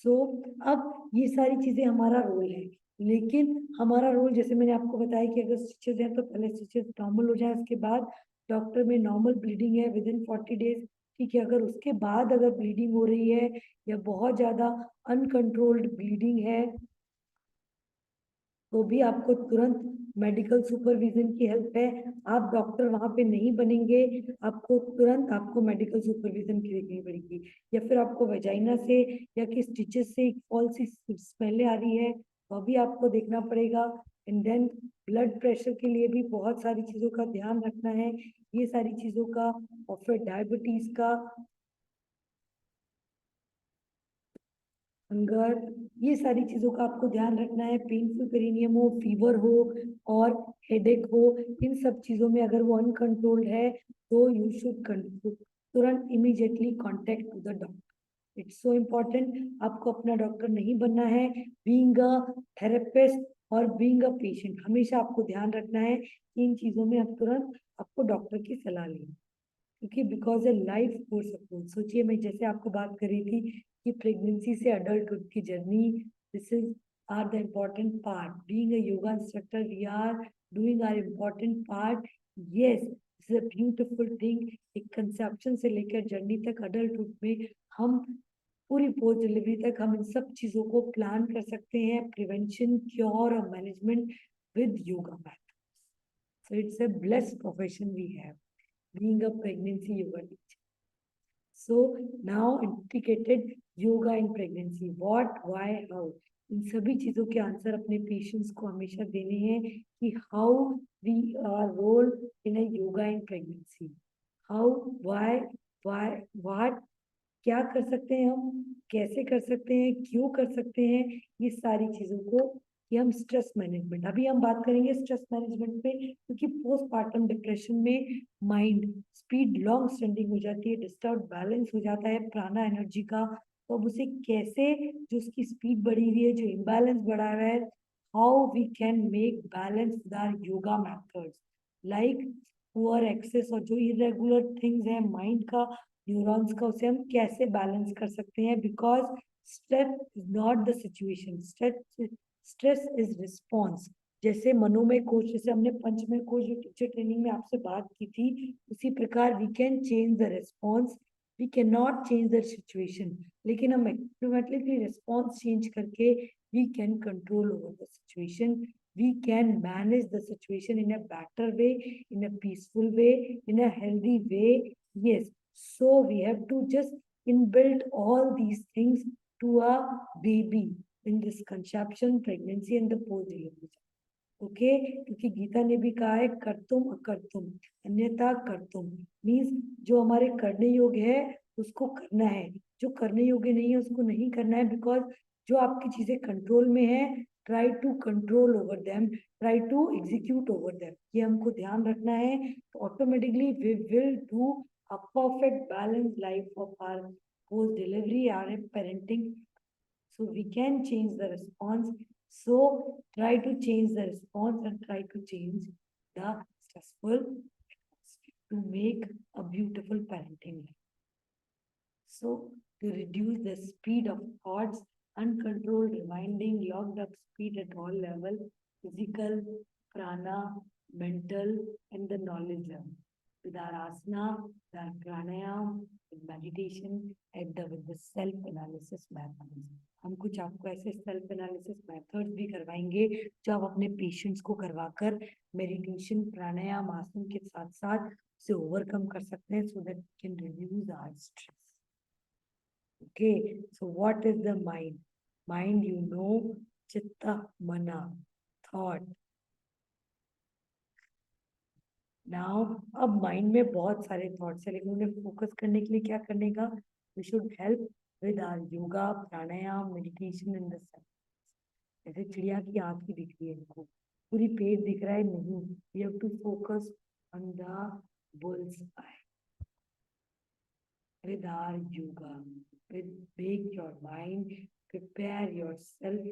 So अब ये सारी चीजें हमारा रोल है, लेकिन हमारा रोल जैसे मैंने आपको बताया कि अगर स्टिचेस हैं तो पहले स्टिचेस नॉर्मल हो जाए, उसके बाद डॉक्टर में नॉर्मल ब्लीडिंग है विद इन 40 डेज, ठीक है। अगर उसके बाद अगर ब्लीडिंग हो रही है या बहुत ज्यादा अनकंट्रोल्ड ब्लीडिंग है, तो भी आपको तुरंत मेडिकल सुपरविजन की हेल्प है। आप डॉक्टर वहां पे नहीं बनेंगे, आपको तुरंत आपको मेडिकल सुपरविजन की देखनी पड़ेगी। या फिर आपको वेजाइना से या कि स्टिचेस से एक फॉल सी स्मेल आ रही है, तो भी आपको देखना पड़ेगा। एंड देन ब्लड प्रेशर के लिए भी बहुत सारी चीजों का ध्यान रखना है, ये सारी चीजों का। और फिर डायबिटीज का, हंगर, ये सारी चीजों का आपको ध्यान रखना है। पेनफुल पेरिनियम हो, फीवर हो और हेडेक हो, इन सब चीजों में अगर वो अनकंट्रोल्ड है तो यू शुड तुरंत immediately contact to the doctor. It's so important. आपको अपना डॉक्टर नहीं बनना है। बीइंग अ थेरेपिस्ट और बीइंग अ पेशेंट, हमेशा आपको ध्यान रखना है कि इन चीजों में आप तुरंत आपको डॉक्टर की सलाह लें, क्योंकि because A life course approach. सोचिए, मैं जैसे आपको बात कर रही थी कि प्रेगनेंसी से अडल्टहुड की journey, this is our the important part. Being a yoga instructor, we are doing our important part. Yes, this is a beautiful thing. एक कंसेप्शन से लेकर जर्नी तक अडल्टहुड में हम पूरी पोस्ट डिलीवरी तक हम इन सब चीजों को प्लान कर सकते हैं। प्रिवेंशन, क्योर और management with yoga method. So it's a blessed profession we have, being a pregnancy yoga teacher. So now integrated yoga in pregnancy, what, why, how, इन सभी चीजों के आंसर अपने पेशेंट्स को हमेशा देने हैं कि how we are role in a yoga in pregnancy, how, why, what, क्या कर सकते हैं हम, कैसे कर सकते हैं, क्यों कर सकते हैं, ये सारी चीजों को। कि हम स्ट्रेस मैनेजमेंट, अभी हम बात करेंगे स्ट्रेस मैनेजमेंट पे, क्योंकि पोस्टपार्टम डिप्रेशन में माइंड स्पीड लॉन्ग स्टैंडिंग हो जाती है, डिस्टर्ब बैलेंस हो जाता है प्राणा एनर्जी का। तो अब उसे कैसे, जो उसकी स्पीड बढ़ी हुई है, जो इम्बैलेंस बढ़ा हुआ है, how we can make balance with our yoga methods, like poor access और जो इरेगुलर थिंग्स है माइंड का, न्यूरॉन्स का, उसे हम कैसे बैलेंस कर सकते हैं। Because stress is not the situation, stress is response. जैसे मनोमय कोश, जैसे हमने पंचमय कोश जो टीचर ट्रेनिंग में आपसे बात की थी, उसी प्रकार we can change the response, we can not change the situation, लेकिन हम ऑटोमेटिकली रिस्पॉन्स चेंज करके we can control over the situation, we can manage the situation in a better way, in a peaceful way, in a healthy way. Yes, so we have to just inbuild all these things to a baby in this conception, pregnancy and the post delivery. Okay, क्योंकि गीता ने भी कहा है कर्तुम अकर्तुम अन्यथा कर्तुम, मीन्स जो हमारे करने योग्य है उसको करना है, जो करने योग्य नहीं है उसको नहीं करना है। बिकॉज जो आपकी चीजें कंट्रोल में है, try to control over them, try to execute over them, ये हमको ध्यान रखना है। तो automatically we will do a perfect balance life of our post delivery, our parenting. So we can change the response. So try to change the response and try to change the stressful to make a beautiful parenting life. So to reduce the speed of thoughts, uncontrolled reminding, locked up speed at all level, physical, prana, mental, and the knowledge level. With our asana, with our pranayam, with meditation, and with the self-analysis methods. हम कुछ आपको ऐसे सेल्फ एनालिसिस मेथड्स भी करवाएंगे जो आप अपने पेशेंट्स को करवाकर मेडिटेशन, प्राणायाम, आसन के साथ साथ से ओवरकम कर सकते हैं, so that can reduce our stress. Okay, so what is the mind? Mind, you know, chitta, mana, thought. Now, अब माइंड में बहुत सारे थॉट्स है, लेकिन उन्हें फोकस करने के लिए क्या करने का? We should help with our yoga, pranayama, meditation in the self. जैसे चिड़िया की आंख ही दिख रही है इनको, पूरी पेट दिख रहा है नहीं, we have to focus on the bull's eye with our yoga, with make your mind, prepare yourself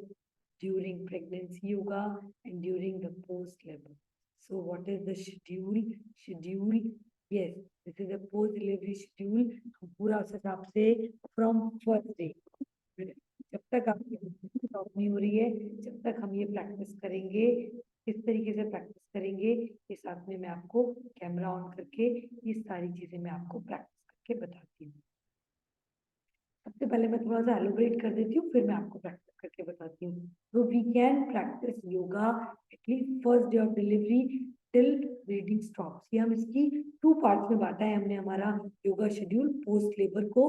during pregnancy yoga and during the post labor. So what is the schedule? Schedule, yes, this is a post delivery schedule. हम पूरा उस हिसाब से from first day, जब तक आपकी स्टॉप नहीं हो रही है, जब तक हम ये प्रैक्टिस करेंगे, किस तरीके से प्रैक्टिस करेंगे, ये साथ में मैं आपको कैमरा ऑन करके ये सारी चीजें मैं आपको प्रैक्टिस करके बताती हूँ। सबसे पहले पहले मैं थोड़ा सा एलोबरेट कर देती हूँ, फिर मैं आपको प्रैक्टिस करके बताती हूँ. तो we can practice yoga at least first day of delivery till bleeding stops. ये हम इसकी 2 पार्ट्स में बांटा है हमने हमारा योगा शेड्यूल पोस्ट लेबर को.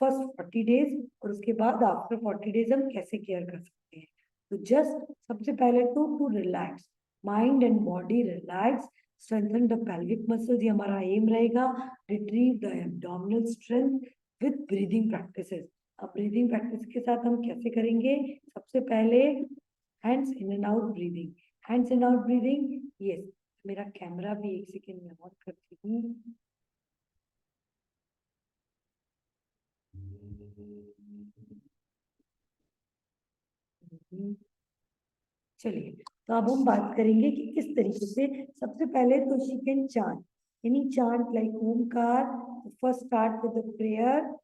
फर्स्ट 40 डेज और उसके बाद आफ्टर 40 डेज हम कैसे केयर कर सकते हैं. तो जस्ट सबसे पहले to relax mind and body, relax, strengthen the pelvic muscles, ये हमारा एम रहेगा. Retrieve the abdominal strength with breathing practices. अब ब्रीदिंग प्रैक्टिस के साथ हम कैसे करेंगे. सबसे पहले hands in and out breathing, hands in out breathing. Yes, मेरा कैमरा भी एक सेकेंड में ऑन करती हूँ. चलिए, तो अब हम बात करेंगे कि किस तरीके से. सबसे पहले तो she can chant any chant like Omkar. First start with the prayer.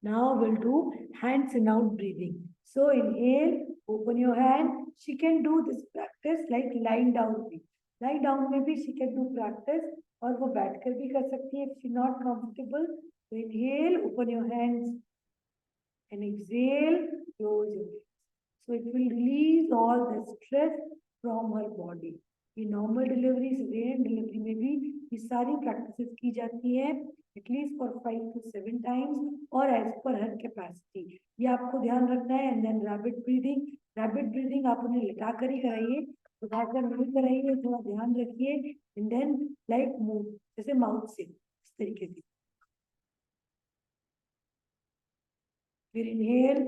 Now we'll do hands in out breathing. So inhale, open your hand. She can do this practice like lying down भी. Lie down में भी she can do practice और वो बैठकर भी कर सकती है if she not comfortable. So inhale, open your hands and exhale, close your hands. So it will release all the stress from her body. ये नॉर्मल डिलीवरी, सिजेरियन डिलीवरी में भी ये सारी प्रैक्टिसेस की जाती है एटलीस्ट फॉर 5 to 7 टाइम्स और एज पर हर कैपेसिटी. ये आपको ध्यान रखना है. And then rabbit breathing. Rabbit breathing आप उन्हें लिटा कर ही कराइए, उठाकर नहीं कराइए, थोड़ा ध्यान रखिए. एंड देन लाइक मूव, जैसे माउथ से इस तरीके से. फिर इनहेल,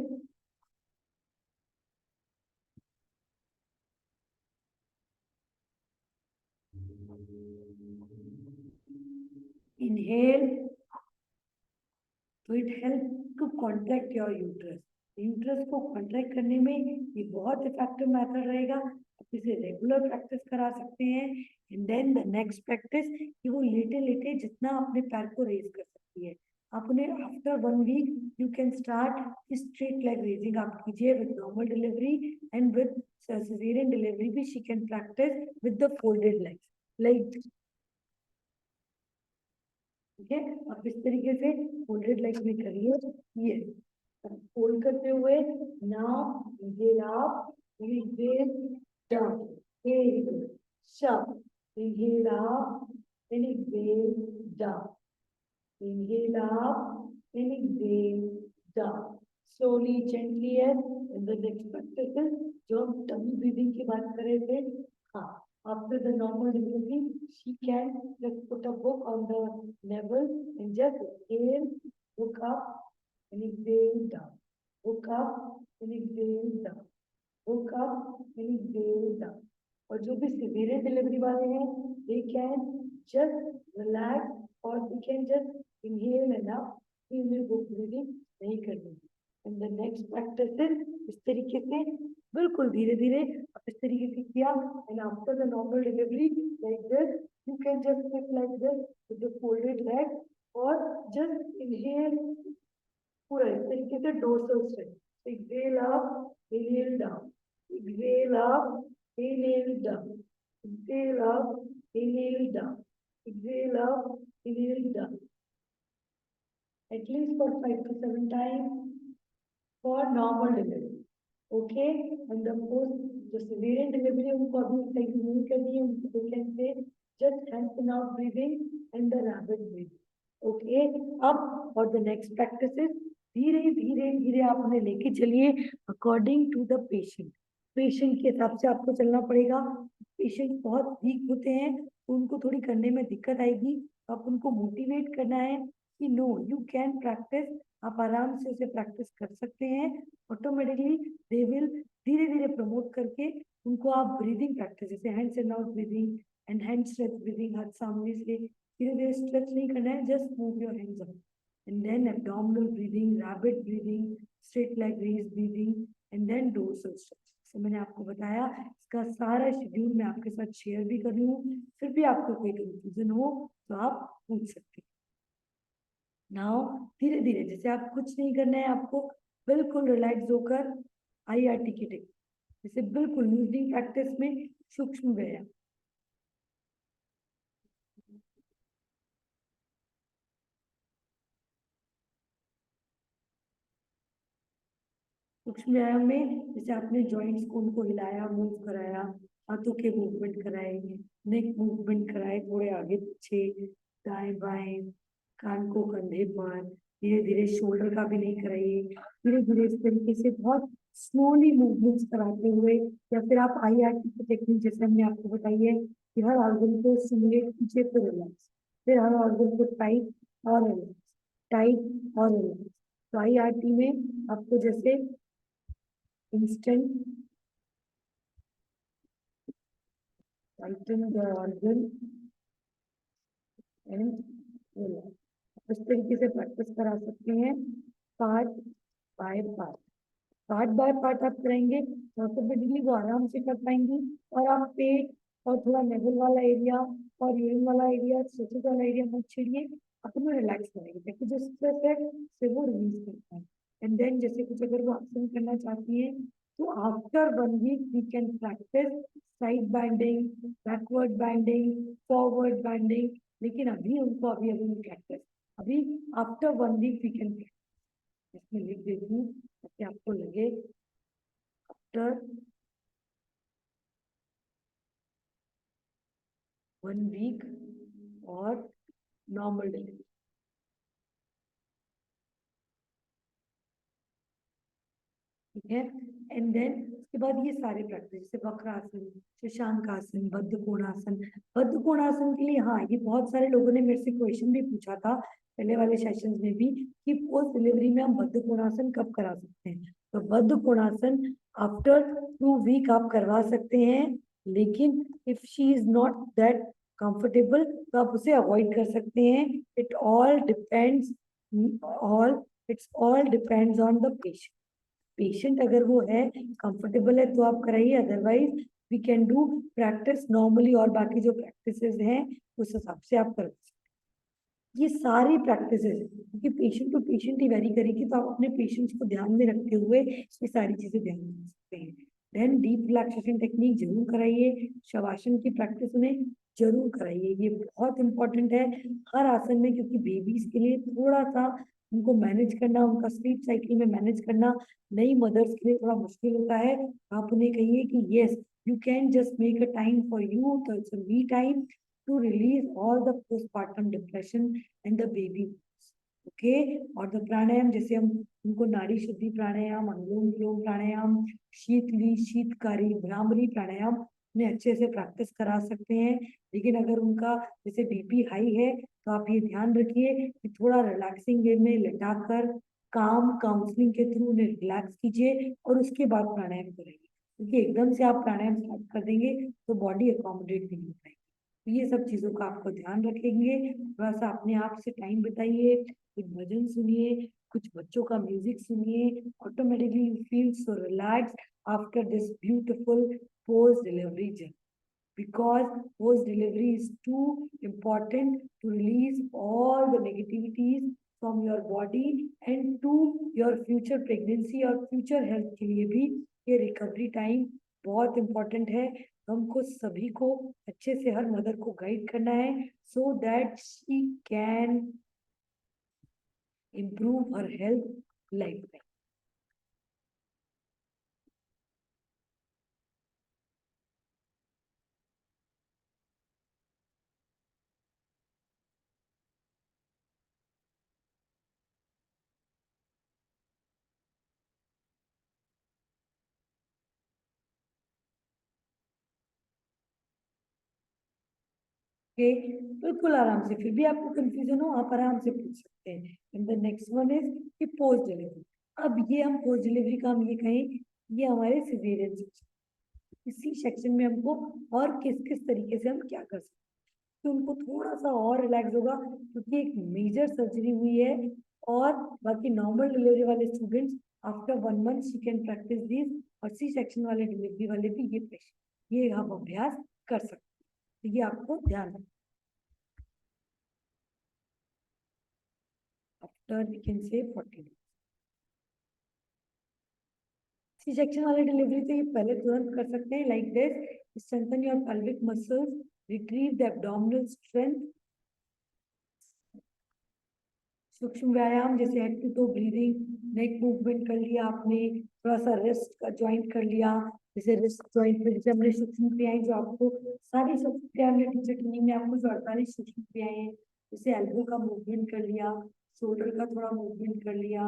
inhale. तो it help to contract your uterus. Uterus को कॉन्ट्रैक्ट करने में ये बहुत इफेक्टिव मेथड रहेगा. आप इसे रेगुलर प्रैक्टिस करा सकते हैं. And then the next practice कि वो लेटे लेटे जितना अपने पैर को रेज कर सकती है. आप उन्हें after 1 week you can start straight leg raising आप कीजिए with normal delivery. And with caesarean delivery भी she can practise with the folded legs like. ठीक है, आप इस तरीके से फोल्डेड लेग में करिए. ये फोल्ड करते हुए now inhale up, inhale down, inhale शब, inhale up, inhale down, inhale up, inhale down. Slowly gently है. इन द नेक्स्ट प्रैक्टिस जो हम टमी ब्रीदिंग की बात कर रहे थे. हाँ, after the normal delivery, she can just put a book on the navel and just inhale, look up, and exhale down. Look up and exhale down. Look up and exhale down. और जो भी सिवियर डिलीवरी वाले हैं, they can just relax or they can just inhale enough कि उन्हें बुक ब्रीदिंग नहीं करनी. एंड द नेक्स्ट प्रैक्टिस इस तरीके से बिल्कुल धीरे धीरे आप इस तरीके से किया. And after the normal delivery like this you can just sit like this with the folded leg और जस्ट इनहेल पूरा इस तरीके से dorsal stretch. Exhale up, inhale down, exhale up, inhale down, exhale up, inhale down, exhale up, inhale down. At least for 5 to 7 times for normal delivery. Okay, and the post the cesarean delivery उनको अभी तक नहीं करनी है. उनको they can say just hands in out breathing and the rapid breathing. Okay, अब और the next practice is धीरे धीरे धीरे आप उन्हें लेके चलिए according to the patient. Patient के हिसाब से आपको चलना पड़ेगा. पेशेंट बहुत वीक होते हैं तो उनको थोड़ी करने में दिक्कत आएगी. आप उनको मोटिवेट करना है कि नो यू कैन प्रैक्टिस. आप आराम से उसे प्रैक्टिस कर सकते हैं. ऑटोमेटिकली दे विल धीरे धीरे प्रमोट करके उनको आप ब्रीदिंग प्रैक्टिस जैसे hands in out breathing and hand stretch breathing, हाथ सामने से धीरे धीरे स्ट्रेच नहीं करना है, just move your hands up. And then abdominal breathing, rabbit breathing, straight leg raise breathing and then dorsal stretch. तो मैंने आपको बताया, इसका सारा शेड्यूल मैं आपके साथ शेयर भी कर रही हूँ, फिर भी आपको कोई कंफ्यूजन हो तो आप पूछ सकते हैं। नाउ धीरे धीरे, जैसे आप कुछ नहीं करना है, आपको बिल्कुल रिलैक्स होकर IRT की टेक्निक, जैसे बिल्कुल लूजिंग प्रैक्टिस में सूक्ष्म व्यायाम। सूक्ष्म व्यायाम में जैसे आपने जॉइंट्स को उनको हिलाया, मूव कराया, हाथों के मूवमेंट कराए, नेक मूवमेंट कराए, थोड़े आगे पीछे, दाएं बाएं, कान को कंधे पर, धीरे धीरे शोल्डर का भी नहीं कराइए, धीरे धीरे इस तरीके से बहुत स्लोली मूवमेंट्स कराते हुए, या फिर आप IRT की टेक्निक जैसे हमने आपको बताई है कि हर ऑर्गन को स्टिमुलेट कीजिए फिर रिलैक्स, फिर हर ऑर्गन को टाइट और रिलैक्स, टाइट और रिलैक्स। तो IRT में आपको जैसे instant tighten the organ and relax. इस तरीके से प्रैक्टिस करा सकते हैं part by part. Part by part आप करेंगे तो ऑटोमेटिकली वो आराम से कर पाएंगी, और आप पेट और थोड़ा नेवल वाला एरिया और यूरिन वाला एरिया, सोचेज वाला एरिया मत छेड़िए, अपने रिलैक्स करेंगे ताकि जो स्ट्रेस है से वो रिलीज कर पाए। एंड देन जैसे कुछ अगर वो आसन करना चाहती है तो after 1 week we can practice side bending, backward bending, forward bending, लेकिन अभी उनको अभी अभी प्रैक्टिस, अभी आफ्टर 1 वीक वी कैन, इसमें लिख देती हूँ ताकि आपको लगे आफ्टर 1 वीक और नॉर्मल डिलीवरी। ठीक है, एंड देन उसके बाद ये सारे प्रैक्टिस जैसे वक्रासन, शशांकासन, बद्ध कोणासन। बद्ध कोणासन के लिए हाँ, ये बहुत सारे लोगों ने मेरे से क्वेश्चन भी पूछा था पहले वाले सेशंस में भी कि पोस्ट डिलीवरी में हम बद्ध कोणासन कब करा सकते हैं। तो बद्ध कोणासन आफ्टर 2 वीक आप करवा सकते हैं, लेकिन if she is not that comfortable तो आप उसे अवॉइड कर सकते हैं। It all depends, all it's all depends on the patient. Patient अगर वो है कंफर्टेबल है तो आप कराइए, otherwise we can do practice normally, और बाकी जो प्रैक्टिसेस हैं उस हिसाब से आप कर सकते हैं। ये सारी प्रैक्टिसेस क्योंकि पेशेंट टू पेशेंट ही वेरी करेगी, तो आप अपने पेशेंट्स को ध्यान में रखते हुए ये सारी चीजें ध्यान में रख सकते हैं। देन डीप रिलैक्सेशन टेक्निक जरूर कराइए, शवासन की प्रैक्टिस उन्हें जरूर कराइए, ये बहुत इंपॉर्टेंट है हर आसन में, क्योंकि बेबीज के लिए थोड़ा सा उनको मैनेज करना, उनका स्लीप साइकिल में मैनेज करना नई मदर्स के लिए थोड़ा मुश्किल होता है। आप उन्हें कहिए कि yes, you can just make a time for you, तो it's a me time to release all the postpartum depression and the baby. Okay, और द प्राणायाम जैसे हम उनको नाड़ी शुद्धि प्राणायाम, अनुलोम विलोम प्राणायाम, शीतली, शीतकारी, भ्रामरी प्राणायाम उन्हें अच्छे से प्रैक्टिस करा सकते हैं। लेकिन अगर उनका जैसे BP हाई है तो आप ये ध्यान रखिए कि थोड़ा रिलैक्सिंग वे में लेटाकर काम काउंसलिंग के थ्रू उन्हें रिलैक्स कीजिए और उसके बाद प्राणायाम करेंगे, क्योंकि एकदम से आप प्राणायाम स्टार्ट कर देंगे तो बॉडी अकोमोडेट नहीं हो पाएगी। तो ये सब चीजों का आपको ध्यान रखेंगे, थोड़ा सा अपने आप से टाइम बिताइए, कुछ भजन सुनिए, कुछ बच्चों का म्यूजिक सुनिए, automatically you feel so relax after this beautiful post delivery journey, because post delivery is too important to release all the negativities from your body and to your future pregnancy और future health के लिए भी ये रिकवरी टाइम बहुत इंपॉर्टेंट है। हमको सभी को अच्छे से हर मदर को गाइड करना है so that she can improve her health lifetime. Okay, बिल्कुल आराम से, फिर भी आपको कंफ्यूजन हो आप आराम से पूछ सकते हैं। And the next one is कि पोस्ट डिलीवरी। अब ये हम पोस्ट डिलीवरी का हम ये कहें, ये हमारे सिजेरियन सेक्शन, इसी सेक्शन में हमको और किस किस तरीके से हम क्या कर सकते हैं, तो उनको थोड़ा सा और रिलैक्स होगा क्योंकि एक मेजर सर्जरी हुई है। और बाकी नॉर्मल डिलीवरी वाले students after 1 month she can practice this और सी सेक्शन वाले डिलीवरी वाले भी ये पेशेंट, ये आप अभ्यास कर सकते हैं। तो ये आपको ध्यान रखना। After we can say 40 days. C section वाले डिलीवरी तो ये पहले तुरंत कर सकते हैं, like this, strengthen your pelvic muscles, retrieve the abdominal strength। सूक्ष्म व्यायाम जैसे head to toe breathing, neck movement कर लिया आपने, थोड़ा सा रिस्ट का ज्वाइंट कर लिया, जैसे रिस्ट ज्वाइंट पे जैसे हमने सूक्ष्म क्रियाएं जो आपको सारी सूक्ष्म क्रियाएं हमने टीचर ट्रेनिंग में आपको जो 48 सूक्ष्म क्रियाएं हैं, जैसे एल्बो का मूवमेंट कर लिया, शोल्डर का थोड़ा मूवमेंट कर लिया,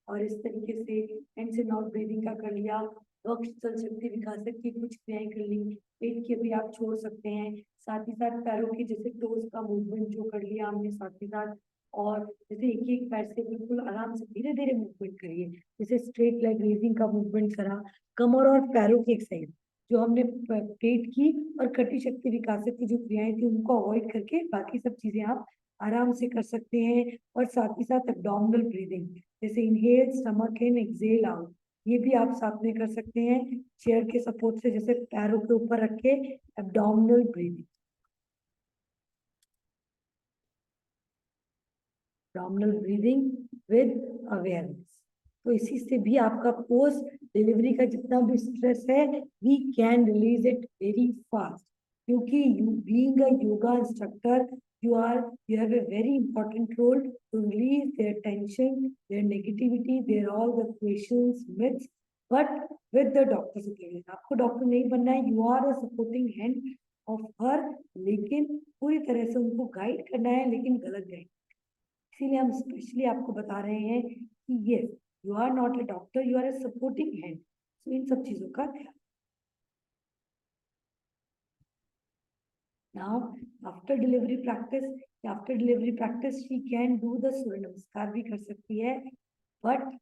और इस तरीके से हैंड से नॉट ब्रीदिंग का कर लिया, वक्ष चल शक्ति विकासक की कुछ क्रियाएं कर ली, पेट की भी आप छोड़ सकते हैं, साथ ही साथ पैरों की जैसे टोज का मूवमेंट जो कर लिया हमने साथ ही साथ, और जैसे एक एक पैर से बिल्कुल आराम से धीरे धीरे मूवमेंट करिए, जैसे स्ट्रेट लेग रेजिंग का मूवमेंट करा, कमर और पैरों की एक्सरसाइज जो हमने पेट की और कटी शक्ति विकासक की जो क्रियाएं थी उनको अवॉइड करके बाकी सब चीजें आप आराम से कर सकते हैं। और साथ ही साथ एब्डोमिनल ब्रीदिंग जैसे inhale stomach in exhale out, ये भी आप साथ में कर सकते हैं चेयर के सपोर्ट से, जैसे पैरों के ऊपर रख के abdominal breathing, abdominal breathing with awareness। तो इसी से भी आपका पोस्ट डिलीवरी का जितना भी स्ट्रेस है we can release it very fast, क्योंकि you being a yoga instructor you have a very important role to release their tension, their negativity, their all the questions, myths, but with the doctor supervision। आपको डॉक्टर नहीं बनना है, you are a supporting hand of her, लेकिन पूरी तरह से उनको गाइड करना है, लेकिन गलत गाइड। इसीलिए हम स्पेशली आपको बता रहे हैं कि yes you are not a doctor, you are a supporting hand. So इन सब चीजों का ध्यान। Now after delivery practice she can do the Surya Namaskar भी कर सकती है, बट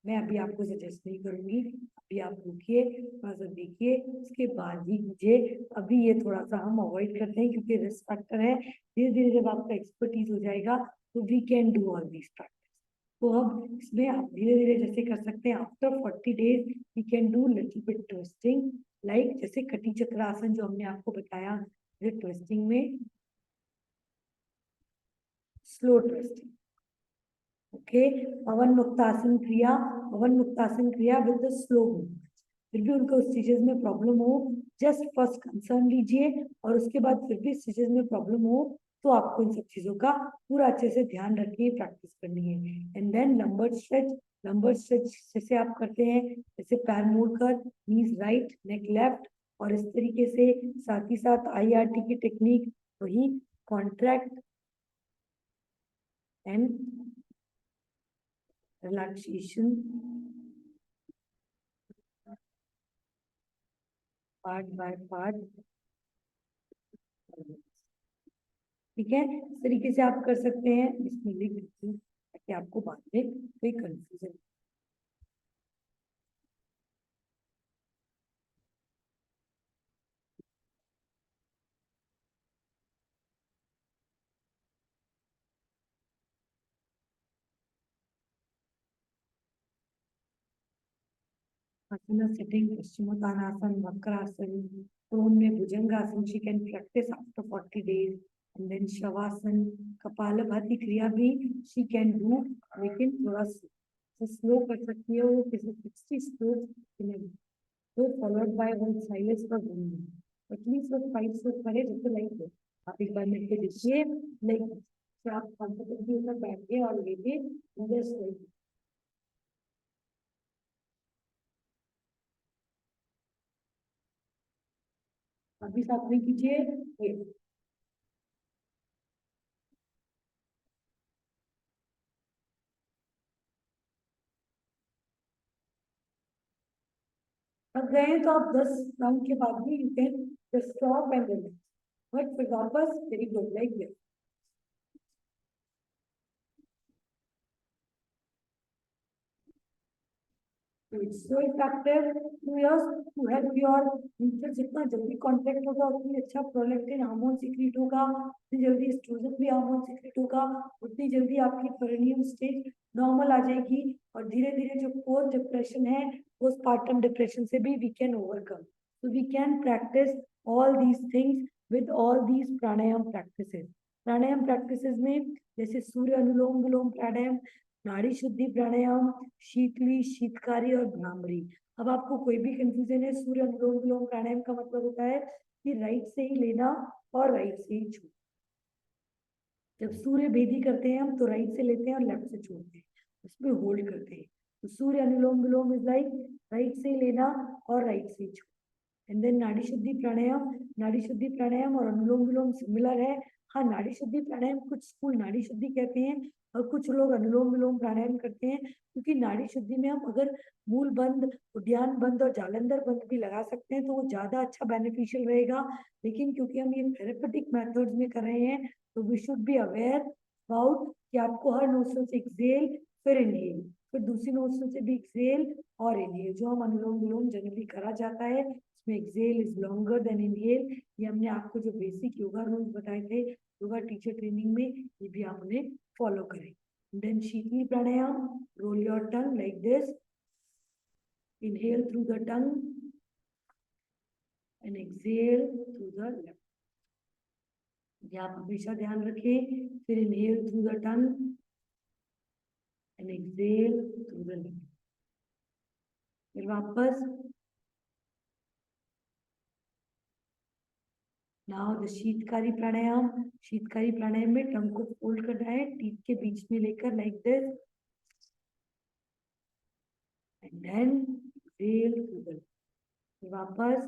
मैं अभी आपको सजेस्ट नहीं करूंगी, अभी आप रुकिए थोड़ा सा देखिए उसके बाद ही कीजिए। अभी ये थोड़ा सा हम अवॉइड करते हैं क्योंकि रिस्क फैक्टर है, धीरे धीरे जब आपका एक्सपर्टीज हो जाएगा तो we can do all these practice. तो अब इसमें आप धीरे धीरे जैसे कर सकते हैं, after 40 days we can do little bit twisting, like जैसे कटी चक्र आसन जो हमने आपको बताया, ट्विस्टिंग में स्लो ट्विस्टिंग। ओके, पवन मुक्तासन क्रिया विद द स्लो मूवमेंट। फिर भी उनको स्टिचेस में प्रॉब्लम हो, जस्ट फर्स्ट कंसर्न लीजिए, और उसके बाद फिर भी स्टिचेस में प्रॉब्लम हो तो आपको इन सब चीजों का पूरा अच्छे से ध्यान रख के प्रैक्टिस करनी है। एंड देन लंबर स्ट्रेच जैसे आप करते हैं, जैसे पैर मोड़कर, नीज राइट नेक लेफ्ट, और इस तरीके से साथ ही साथ IRT की टेक्निक, वही contract and relaxation part by part. ठीक है, इस तरीके से आप कर सकते हैं, इसमें लिख देती हूँ ताकि आपको बाद में कोई कंफ्यूजन। आसन सिटिंग, पश्चिमोत्तानासन, वक्रासन, प्रोन में bhujangasana she can practise after 40 days. And then shavasana, kapalbhati kriya भी शी कैन डू, लेकिन थोड़ा स्लो कर सकती है, वो किसी 60 स्ट्रोक्स तो followed by one silence for 1 minute, at least वो 5 स्ट्रोक करे, जैसे लाइक आप एक बार मिल के देखिए, लाइक आप कंफर्टेबली ऊपर बैठिए और लेके जस्ट अभी साथ में कीजिए। थक गए हैं तो आप 10 राउंड के बाद भी you can just stop and relax, but फिर वापस very good like this. It's so effective to yours to help your future, जितना जल्दी कॉन्टेक्ट होगा उतनी अच्छा प्रोलेक्टिन हार्मोन सीक्रेट होगा, उतनी जल्दी एस्ट्रोजन भी हार्मोन सीक्रेट होगा, उतनी जल्दी आपकी पेरिनियम स्टेज नॉर्मल आ जाएगी, और धीरे धीरे जो पोस्ट डिप्रेशन है postpartum depression से भी we can overcome. So we can practice all these things with all these pranayam practices. Pranayama practices में जैसे सूर्य अनुलोम विलोम प्राणायाम, नाड़ी शुद्धि प्राणायाम, शीतली, शीतकारी और भ्रामरी. अब आपको कोई भी कंफ्यूजन है, सूर्य अनुलोम विलोम प्राणायाम का मतलब होता है कि राइट से ही लेना और राइट से ही छोड़ना. जब सूर्य भेदी करते हैं हम तो राइट से लेते हैं और लेफ्ट से छोड़ते हैं, उसमें होल्ड करते हैं. तो सूर्य अनुलोम विलोम इज लाइक राइट से ही लेना और राइट से ही छोड़ना. एंड देन नाड़ी शुद्धि प्राणायाम और अनुलोम विलोम सिमिलर है. हाँ, नाड़ी शुद्धि प्राणायाम कुछ स्कूल नाड़ी शुद्धि कहते हैं और कुछ लोग अनुलोम विलोम प्राणायाम करते हैं, क्योंकि नाड़ी शुद्धि में हम अगर मूल बंद, उद्यान बंद और जालंधर बंद भी लगा सकते हैं तो वो ज्यादा अच्छा बेनिफिशियल रहेगा. लेकिन क्योंकि हम ये थेरेपेटिक मेथड्स में कर रहे हैं तो we should be aware about कि आपको हर नोस्ट्रल से एक्सहेल फिर इनहेल, फिर दूसरी नोस्ट्रल से भी एक्सहेल और इनहेल. जो हम अनुलोम विलोम जनरली करा जाता है उसमें exhale is longer than inhale. ये हमने आपको जो बेसिक योगा रूल्स बताए थे योगा टीचर ट्रेनिंग में, ये भी आप उन्हें फॉलो करें. Then Sheetali pranayama, roll your tongue like this, inhale through the tongue and exhale through the left. ये आप हमेशा ध्यान रखें. फिर inhale through the tongue and exhale through the left. फिर वापस. नाउ द शीतकारी प्राणायाम में टंग को फोल्ड करना है, टीथ के बीच में लेकर like this and then exhale through the. वापस.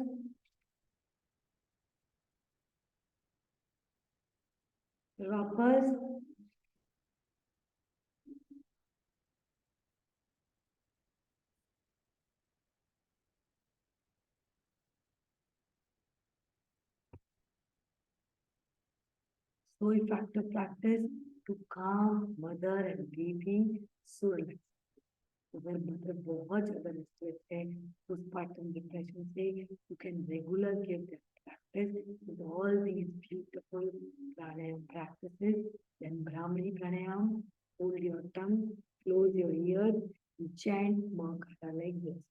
वापस. So effective practice to calm mother and baby so relaxed. अगर मदर बहुत ज्यादा रिस्ट्रेस है postpartum depression से, you can regular give them practice with all these beautiful pranayam practices. Then Brahmari pranayam, hold your tongue, close your ears, and chant mantra like this.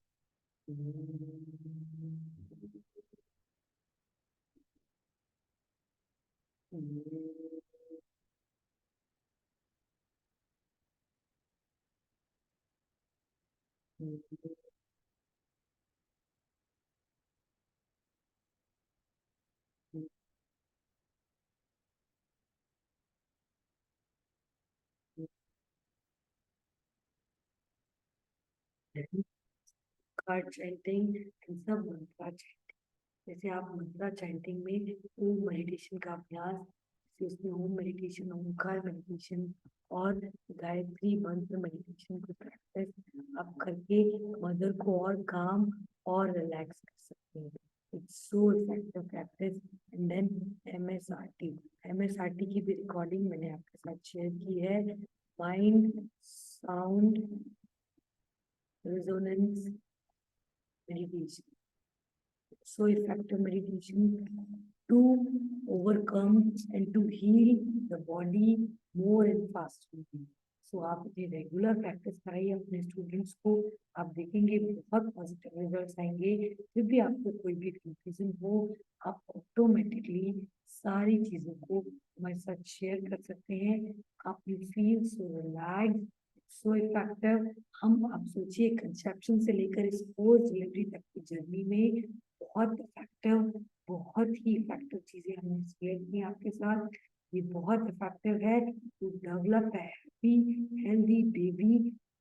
Card chanting and सब मंत्रा चैंटिंग. जैसे आप मंत्रा चैंटिंग में ओम मेडिटेशन का अभ्यास, जैसे उसमें ओम मेडिटेशन, ओमकार मेडिटेशन और गायत्री मंत्र मेडिटेशन को प्रैक्टिस आप करके मदर को और काम और रिलैक्स कर सकते हैं. It's so effective practice. And then MSRT की भी रिकॉर्डिंग मैंने आपके साथ शेयर की है. Mind sound resonance meditation. So effective meditation to overcome and to heal the body more and faster. So आप ये रेगुलर प्रैक्टिस कराइए अपने स्टूडेंट्स को, आप देखेंगे बहुत पॉजिटिव रिजल्ट्स आएंगे. फिर भी आपको कोई भी कंफ्यूजन हो आप ऑटोमेटिकली सारी चीजों को हमारे साथ शेयर कर सकते हैं. आप you feel so relaxed, so effective. हम आप सोचिए कंसेप्शन से लेकर इस पोस्ट डिलीवरी तक की जर्नी में बहुत ही इफेक्टिव चीजें हमने शेयर की आपके साथ. ये बहुत इफेक्टिव है to develop happy healthy baby,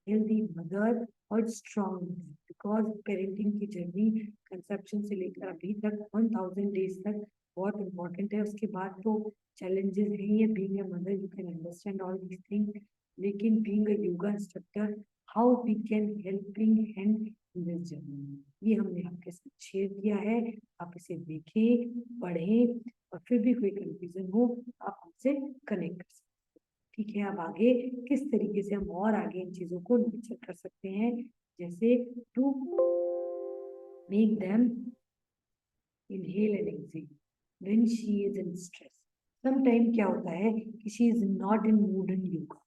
healthy mother और स्ट्रॉन्ग, बिकॉज पेरेंटिंग की जर्नी कंसेप्शन से लेकर अभी तक 1000 डेज तक बहुत इम्पोर्टेंट है. उसके बाद तो चैलेंजेस हैं. ये being a mother you can understand all these things, लेकिन being a yoga instructor how we can helping hand in this journey, ये हमने आपके साथ शेयर किया है. आप इसे देखें, पढ़ें और फिर भी कोई कंफ्यूजन हो आप हमसे कनेक्ट कर सकते हैं. ठीक है, अब आगे किस तरीके से हम और आगे इन चीजों को नर्चर कर सकते हैं, जैसे to make them inhale and exhale when she is in stress. Sometime क्या होता है कि she is not in mood and yoga.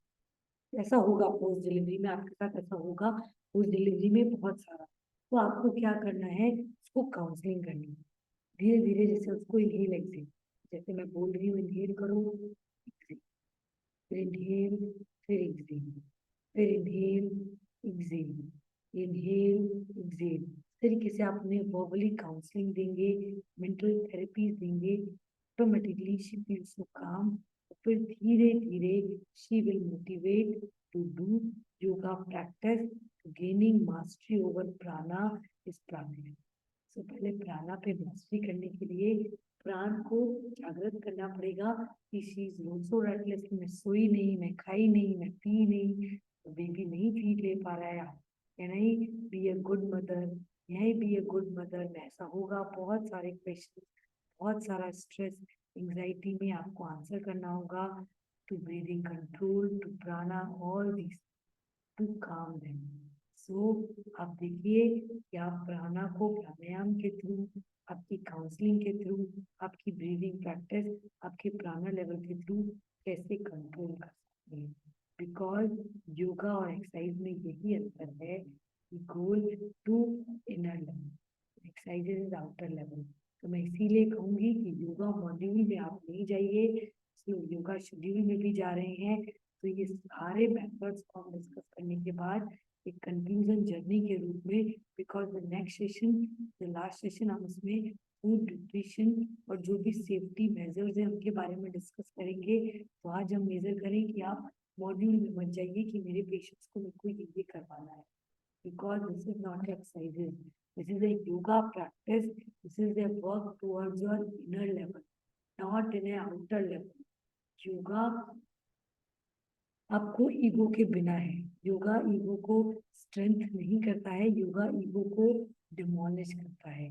ऐसा होगा पोस्ट डिलीवरी में आपके साथ, ऐसा होगा पोस्ट डिलीवरी में बहुत सारा. तो आपको क्या करना है, उसको काउंसलिंग करनी है धीरे धीरे। जैसे उसको इनहेल एक्सेल, जैसे मैं बोल रही हूँ इनहेल करो, फिर इनहेल, फिर एक्सेल, फिर इनहेल एक्सेल, इनहेल एक्सेल। तरीके से आप उन्हें वर्बली काउंसलिंग देंगे, मेंटल थेरेपीज देंगे, automatically she feel so calm. फिर धीरे धीरे she will motivate to do yoga practice, gaining mastery over prana इस प्राणायाम। तो पहले प्राणा पे मास्टरी करने के लिए प्राण को जागृत करना पड़ेगा कि शी इज ऑल्सो रेस्टलेस, मैं सोई नहीं, मैं खाई नहीं, मैं पी नहीं, तो बेबी नहीं फीड ले पा रहा है। Can I be a good mother, यही बी अ गुड मदर में ऐसा होगा। बहुत सारे क्वेश्चन, बहुत सारा स्ट्रेस, एंजाइटी में आपको आंसर करना होगा। To breathing control, to prana, all this to calm them. So आप देखिए कि आप प्राणा को प्राणायाम के थ्रू, आपकी काउंसलिंग के थ्रू, आपकी ब्रीदिंग प्रैक्टिस, आपके प्राणा लेवल के थ्रू कैसे कंट्रोल कर सकते हैं। बिकॉज योगा और एक्सरसाइज में यही अंतर है कि goal to inner level, exercise is outer level. तो मैं इसीलिए कहूंगी कि योगा मॉड्यूल में आप नहीं जाइए, योगा शेड्यूल में भी जा रहे हैं। तो ये सारे मेथड्स को हम डिस्कस करने के बाद एक कंक्लूजन जर्नी के रूप में, because the next session, the last session, हम उसमें फूड न्यूट्रिशन और जो भी सेफ्टी मेजर्स हैं उनके बारे में डिस्कस करेंगे। तो आज हम मेजर करें कि आप मॉड्यूल में मत जाइए कि मेरे पेशेंट्स को मेरे को ये करवाना है, because this is not exercises, this is a yoga practice, this is a work towards your inner level, not in a outer level. Yoga आपको ईगो के बिना है, योगा ईगो को स्ट्रेंथ नहीं करता है, योगा ईगो को डिमोलिश करता है।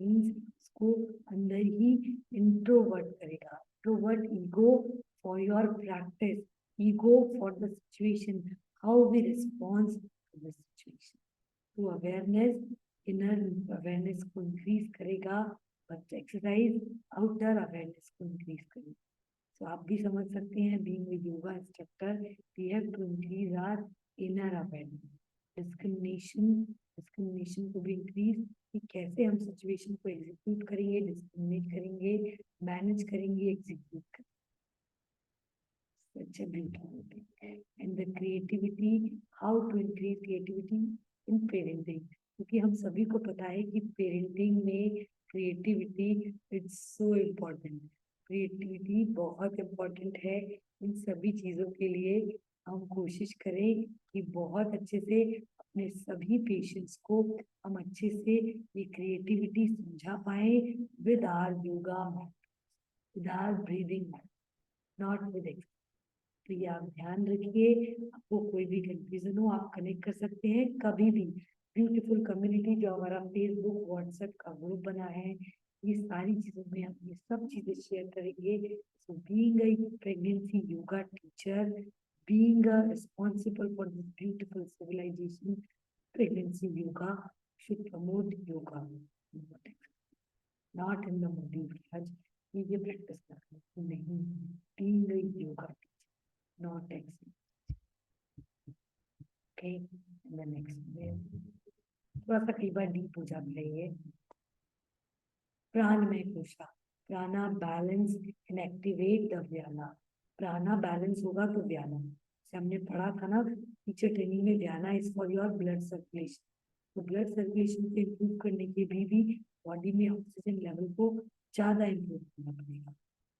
इसको अंदर ही इंट्रोवर्ट करेगा। Introvert ego for your practice, ego for the situation, how we response to the situation. तो अवेयरनेस, इनर अवेयरनेस को इंक्रीज करेगा, बट एक्सरसाइज आउटर अवेयरनेस को इंक्रीज करेगा। तो आप भी समझ सकते हैं, being a yoga instructor, we have to increase our inner awareness. Discrimination को भी इंक्रीज, कि कैसे हम सिचुएशन को एग्जीक्यूट करेंगे, डिस्क्रिमिनेट करेंगे, मैनेज करेंगे, एग्जीक्यूट करेंगे। Such a beautiful thing. And the creativity, how to increase creativity in parenting, क्योंकि हम सभी को पता है कि पेरेंटिंग में creativity it's so important. Creativity बहुत इम्पोर्टेंट है। इन सभी चीज़ों के लिए हम कोशिश करें कि बहुत अच्छे से अपने सभी पेशेंट्स को हम अच्छे से ये क्रिएटिविटी समझा पाए with our yoga, with our breathing, not with. तो ये आप ध्यान रखिए, आपको कोई भी कंफ्यूजन हो आप कनेक्ट कर सकते हैं कभी भी। ब्यूटीफुल कम्युनिटी जो हमारा फेसबुक व्हाट्सएप का ग्रुप बना है, ये सारी चीजों में हम ये सब चीजें शेयर करेंगे। So being a pregnancy yoga teacher, being responsible for this beautiful civilization, pregnancy yoga should promote yoga, not in the module. आज ये प्रैक्टिस करना नहीं, being a yoga not excellent. Okay, and the next wave थोड़ा सा कई बार डीप हो जाता है ये। प्राण में कोशा, प्राणा balance and activate the vyana. प्राणा बैलेंस होगा तो व्याना, जैसे हमने पढ़ा था ना टीचर ट्रेनिंग में, vyana is for your blood circulation. तो ब्लड सर्कुलेशन को इम्प्रूव करने के भी बॉडी में ऑक्सीजन लेवल को ज्यादा इम्प्रूव करना पड़ेगा।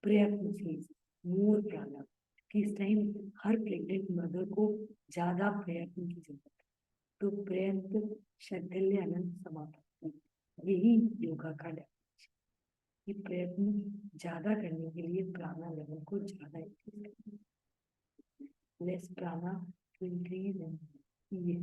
प्रयत्न से मोर प्राणा, कि इस टाइम हर प्रेग्नेंट मदर को ज्यादा प्रयत्न की जरूरत है। तो प्रयत्न शैथिल्य अनंत समापन, यही योगा का डेफिनेशन, कि प्रयत्न ज्यादा करने के लिए प्राणा लेवल को ज्यादा इंक्रीज करना, लेस प्राणा टू इंक्रीज ये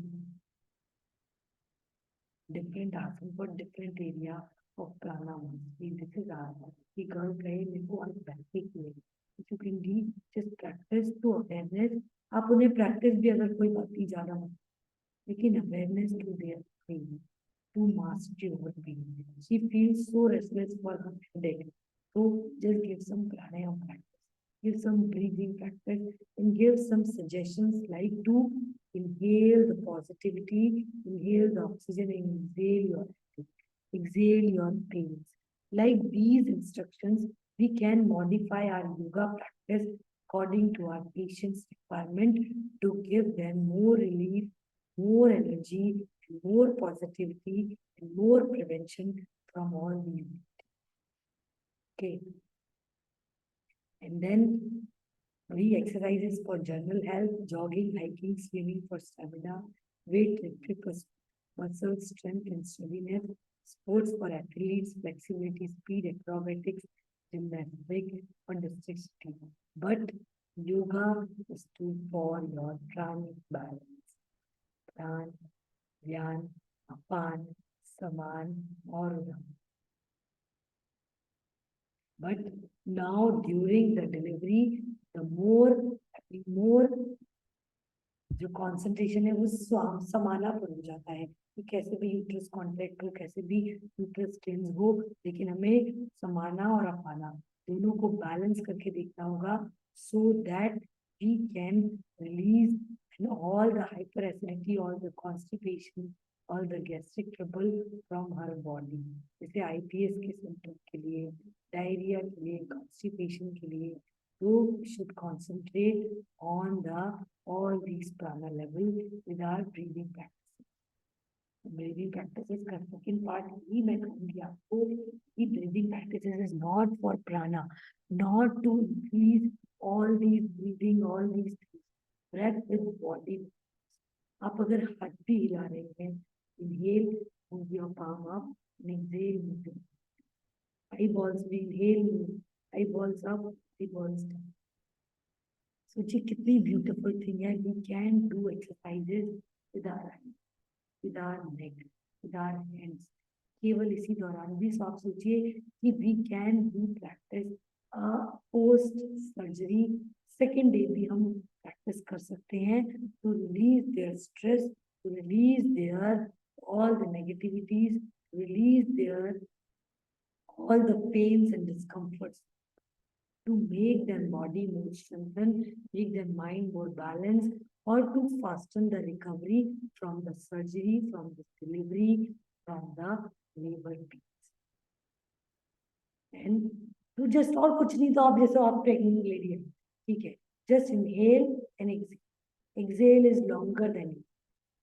डिफरेंट आसन फॉर डिफरेंट एरिया ऑफ प्राणा। दिस इज आवर कि गर्ल कहे मेरे को आज बैठे किए, you can be just practice to awareness। आप उन्हें प्रैक्टिस भी अगर कोई बात ही ज्यादा मत, लेकिन awareness to their pain, to master over pain. She feels so restless for her headache, so just give some pranayama practice, give some breathing practice, and give some suggestions like to Inhale the positivity, inhale the oxygen, and exhale your pains. Like these instructions, we can modify our yoga practice according to our patient's requirement to give them more relief, more energy, more positivity, and more prevention from all these. Okay. And then exercises for general health, jogging, hiking, swimming for stamina, weight lifting for muscle strength and steadiness, sports for athletes, flexibility, speed, acrobatics, gymnastics, and dexterity. But yoga is for your pranic balance. Pran, Dhyan, Apan, Saman, or Udam. But now during the delivery, the more जो concentration है वो समाना पड़ जाता है कि कैसे भी यूट्रस कॉन्ट्रैक्ट हो, कैसे भी यूट्रस टेंस हो, लेकिन हमें समाना और अपाना दोनों को बैलेंस करके देखना होगा so that we can release and all the hyperacidity, all the constipation, all the gastric trouble from her body. जैसे IBS के सिम्टम के लिए, डायरिया के लिए, कॉन्स्टिपेशन के लिए, तो should concentrate on the all these prana level with our breathing practices. Breathing practices का second part ही मैं कहूँगी आपको कि breathing practices is not for prana, not to increase all these breathing, all these things. Breath with body. आप अगर हाथ भी हिला रहे हैं, inhale, move your palm up, and exhale, move your eyeballs. We inhale, eyeballs up, eyeballs down. सोचिए कितनी ब्यूटीफुल थिंग है. We can do exercises with our hand, with our neck, with our hands. केवल इसी दौरान भी आप सोचिए कि we can do practice post surgery second day भी हम प्रैक्टिस कर सकते हैं to release their stress, to release their all the negativities, release their all the pains and discomforts, to make their body more strengthened, make their mind more balanced, or to fasten the recovery from the surgery, from the delivery, from the labor pains. And to just और कुछ नहीं, तो आप जैसे आप प्रेग्नेंट लेडी है, ठीक है, just inhale and exhale. Exhale is longer than it.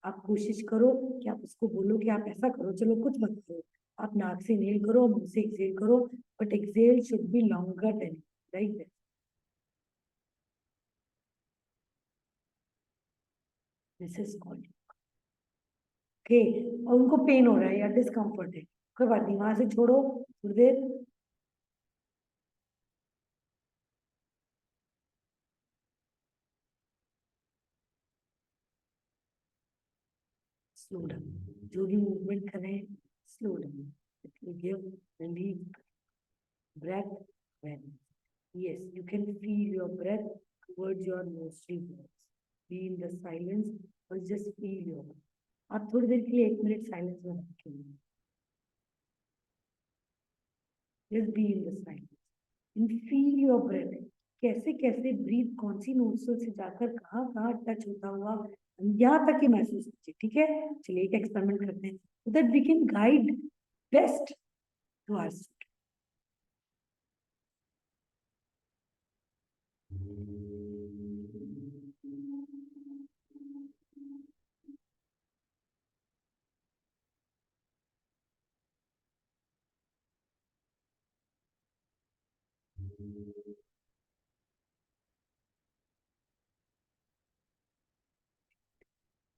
आप कोशिश करो कि आप उसको बोलो कि आप ऐसा करो, चलो कुछ मत करो, आप नाक से इनहेल करो, मुंह से एक्सहेल करो, but exhale should be longer than like that. This is called okay. और उनको पेन हो रहा है या डिस्कम्फर्ट है, कोई बात नहीं, वहां से छोड़ो थोड़ी देर. स्लो डाउन, जो भी मूवमेंट कर रहे हैं slow down. Give relief breath when yes, you can feel your breath towards your nostrils. Be in the silence or just feel your breath. आप थोड़ी देर के लिए 1 मिनट साइलेंस में रखेंगे. Just be in the silence and feel your breath. कैसे कैसे ब्रीथ कौन सी नोस्ट्रल से जाकर कहाँ कहाँ टच होता हुआ यहाँ तक ही महसूस कीजिए. ठीक है, चलिए एक एक्सपेरिमेंट करते हैं so that we can guide best to our students.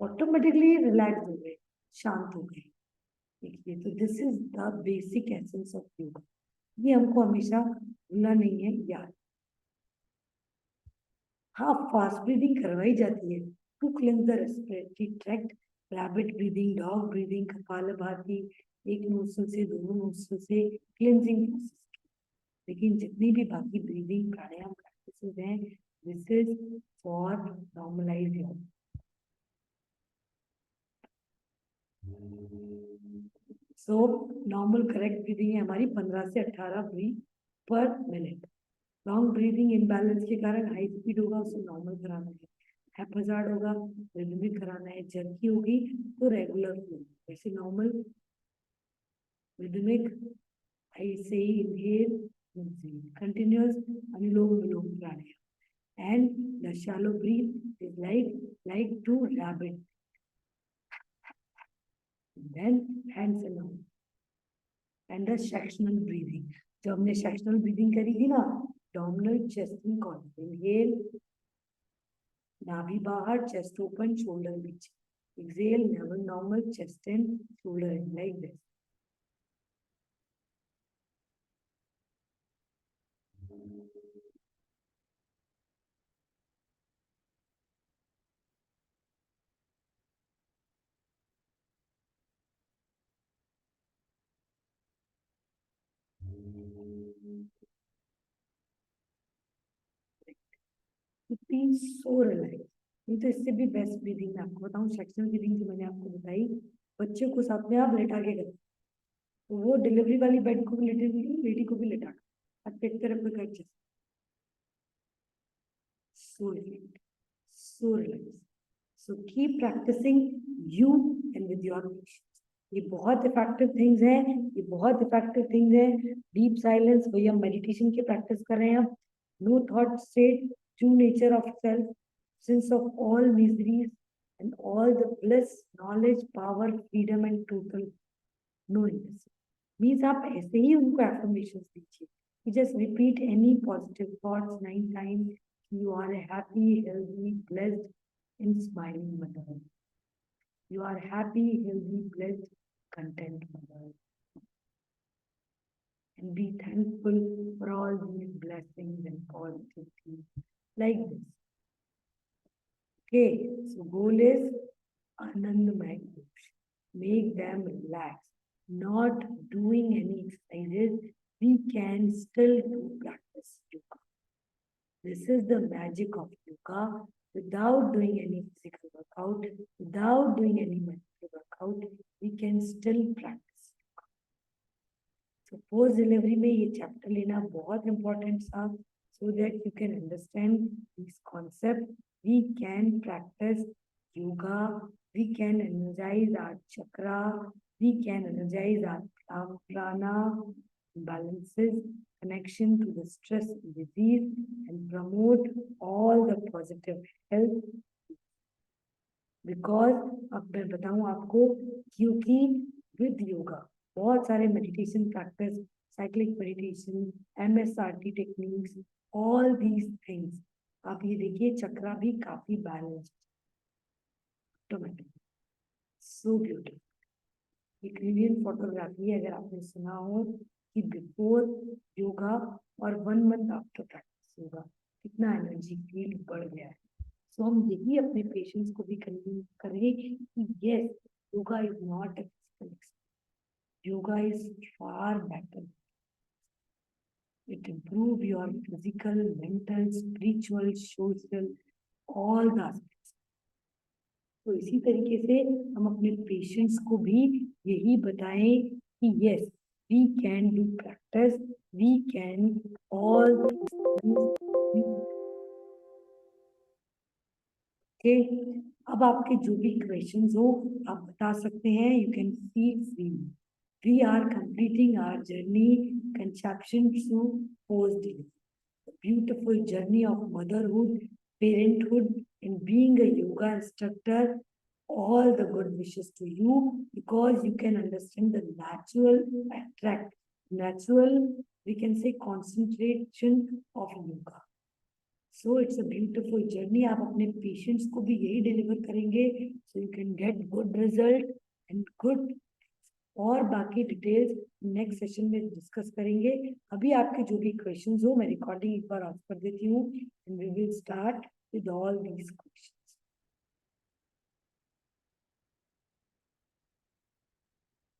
Automatically relax हो गए, शांत हो गए. देखिए, तो this is the basic essence of yoga. ये हमको हमेशा भूलना नहीं है, याद. हाँ, फास्ट ब्रीदिंग करवाई जाती है to cleanse the respiratory tract, rabbit breathing, dog breathing, kapalbhati, एक नोस्ट्रल से दोनों नोस्ट्रल से क्लींजिंग प्रोसेस. लेकिन जितनी भी बाकी ब्रीदिंग प्राणायाम प्रैक्टिसेस हैं, this is for normalize health. So normal correct breathing है हमारी 15 से 18 ब्रीथ पर मिनट. लॉन्ग ब्रीदिंग इम्बैलेंस के कारण हाई स्पीड होगा, उसे नॉर्मल कराना है. हैप्पीजार्ड होगा, रिदमिक कराना है, जर्की होगी तो रेगुलर फ्लो, वैसे नॉर्मल रिदमिक ऐसे ही inhale continuous anulom vilom pranayama, and the shallow breath is like to rabbit, then hands along, and the sectional breathing, जो हमने sectional breathing करी थी ना, abdominal chest in column, inhale नाभि बाहर, chest open, shoulder beach, exhale normal chest in, shoulder in, like this. So relax, नहीं तो इससे भी बेस्ट ब्रीदिंग मैं आपको बताऊं, सेक्शनल ब्रीदिंग जो मैंने आपको बताई, बच्चे को साथ में आप लेटा के करें, तो वो डिलीवरी वाली बेड को भी लेटे, लेडी को भी लेटा और पेट तरफ में कर, so relaxed, so relaxed. So keep practicing you and with your patients. ये बहुत इफेक्टिव थिंग्स हैं, ये बहुत इफेक्टिव थिंग्स हैं. डीप साइलेंस, वही हम मेडिटेशन की प्रैक्टिस कर रहे हैं. No thought state, true nature of self, sense of all miseries and all the bliss, knowledge, power, freedom and total knowingness. Means आप ऐसे ही उनको affirmations दीजिए. You just repeat any positive thoughts 9 times. You are a happy, healthy, blessed, and smiling mother. You are happy, healthy, blessed, content mother. And be thankful for all these blessings and positive things like this. Okay, so goal is Anandamay. Make them relax. Not doing any exercises, we can still do practice yoga. This is the magic of yoga. Without doing any physical workout, without doing any mental workout, we can still practice yoga. So post delivery में ये chapter लेना बहुत important था, so that you can understand this concept. We can practice yoga. We can energize our chakra. We can energize our prana, balances, connection to the stress and disease, and promote all the positive health. Because अब मैं बताऊं आपको, क्योंकि with yoga बहुत सारे meditation practice, cyclic meditation, MSRT techniques, all these things, आप ये देखिए चक्रा भी काफी बैलेंस्ड, ऑटोमेटिक, सो ब्यूटीफुल. ये क्लीनियन फोटोग्राफी, अगर आपने सुना हो कि बिफोर योगा और 1 मंथ आफ्टर प्रैक्टिस योगा कितना एनर्जी फील्ड बढ़ गया है. सो हम यही अपने पेशेंट्स को भी कन्विंस करें कि yes, yoga is not a physical exercise, yoga is far better. It improve your physical, mental, spiritual, social, all the aspects. तो इसी तरीके से हम अपने पेशेंट्स को भी यही बताएं कि yes, we can do practice, we can all things. Okay, अब आपके जो भी क्वेश्चंस हो आप बता सकते हैं. You can feel free. We are completing our journey conception through post-delivery. The beautiful journey of motherhood, parenthood, and being a yoga instructor. All the good wishes to you, because you can understand the natural, we can say, concentration of yoga. So it's a beautiful journey. आप अपने पेशेंट्स को भी यही डिलीवर करेंगे, so you can get good result and good. और बाकी डिटेल्स नेक्स्ट सेशन में डिस्कस करेंगे. अभी आपके जो भी क्वेश्चंस हो मैं रिकॉर्डिंग एक बार ऑफ कर देती हूँ, and we will start with all these questions.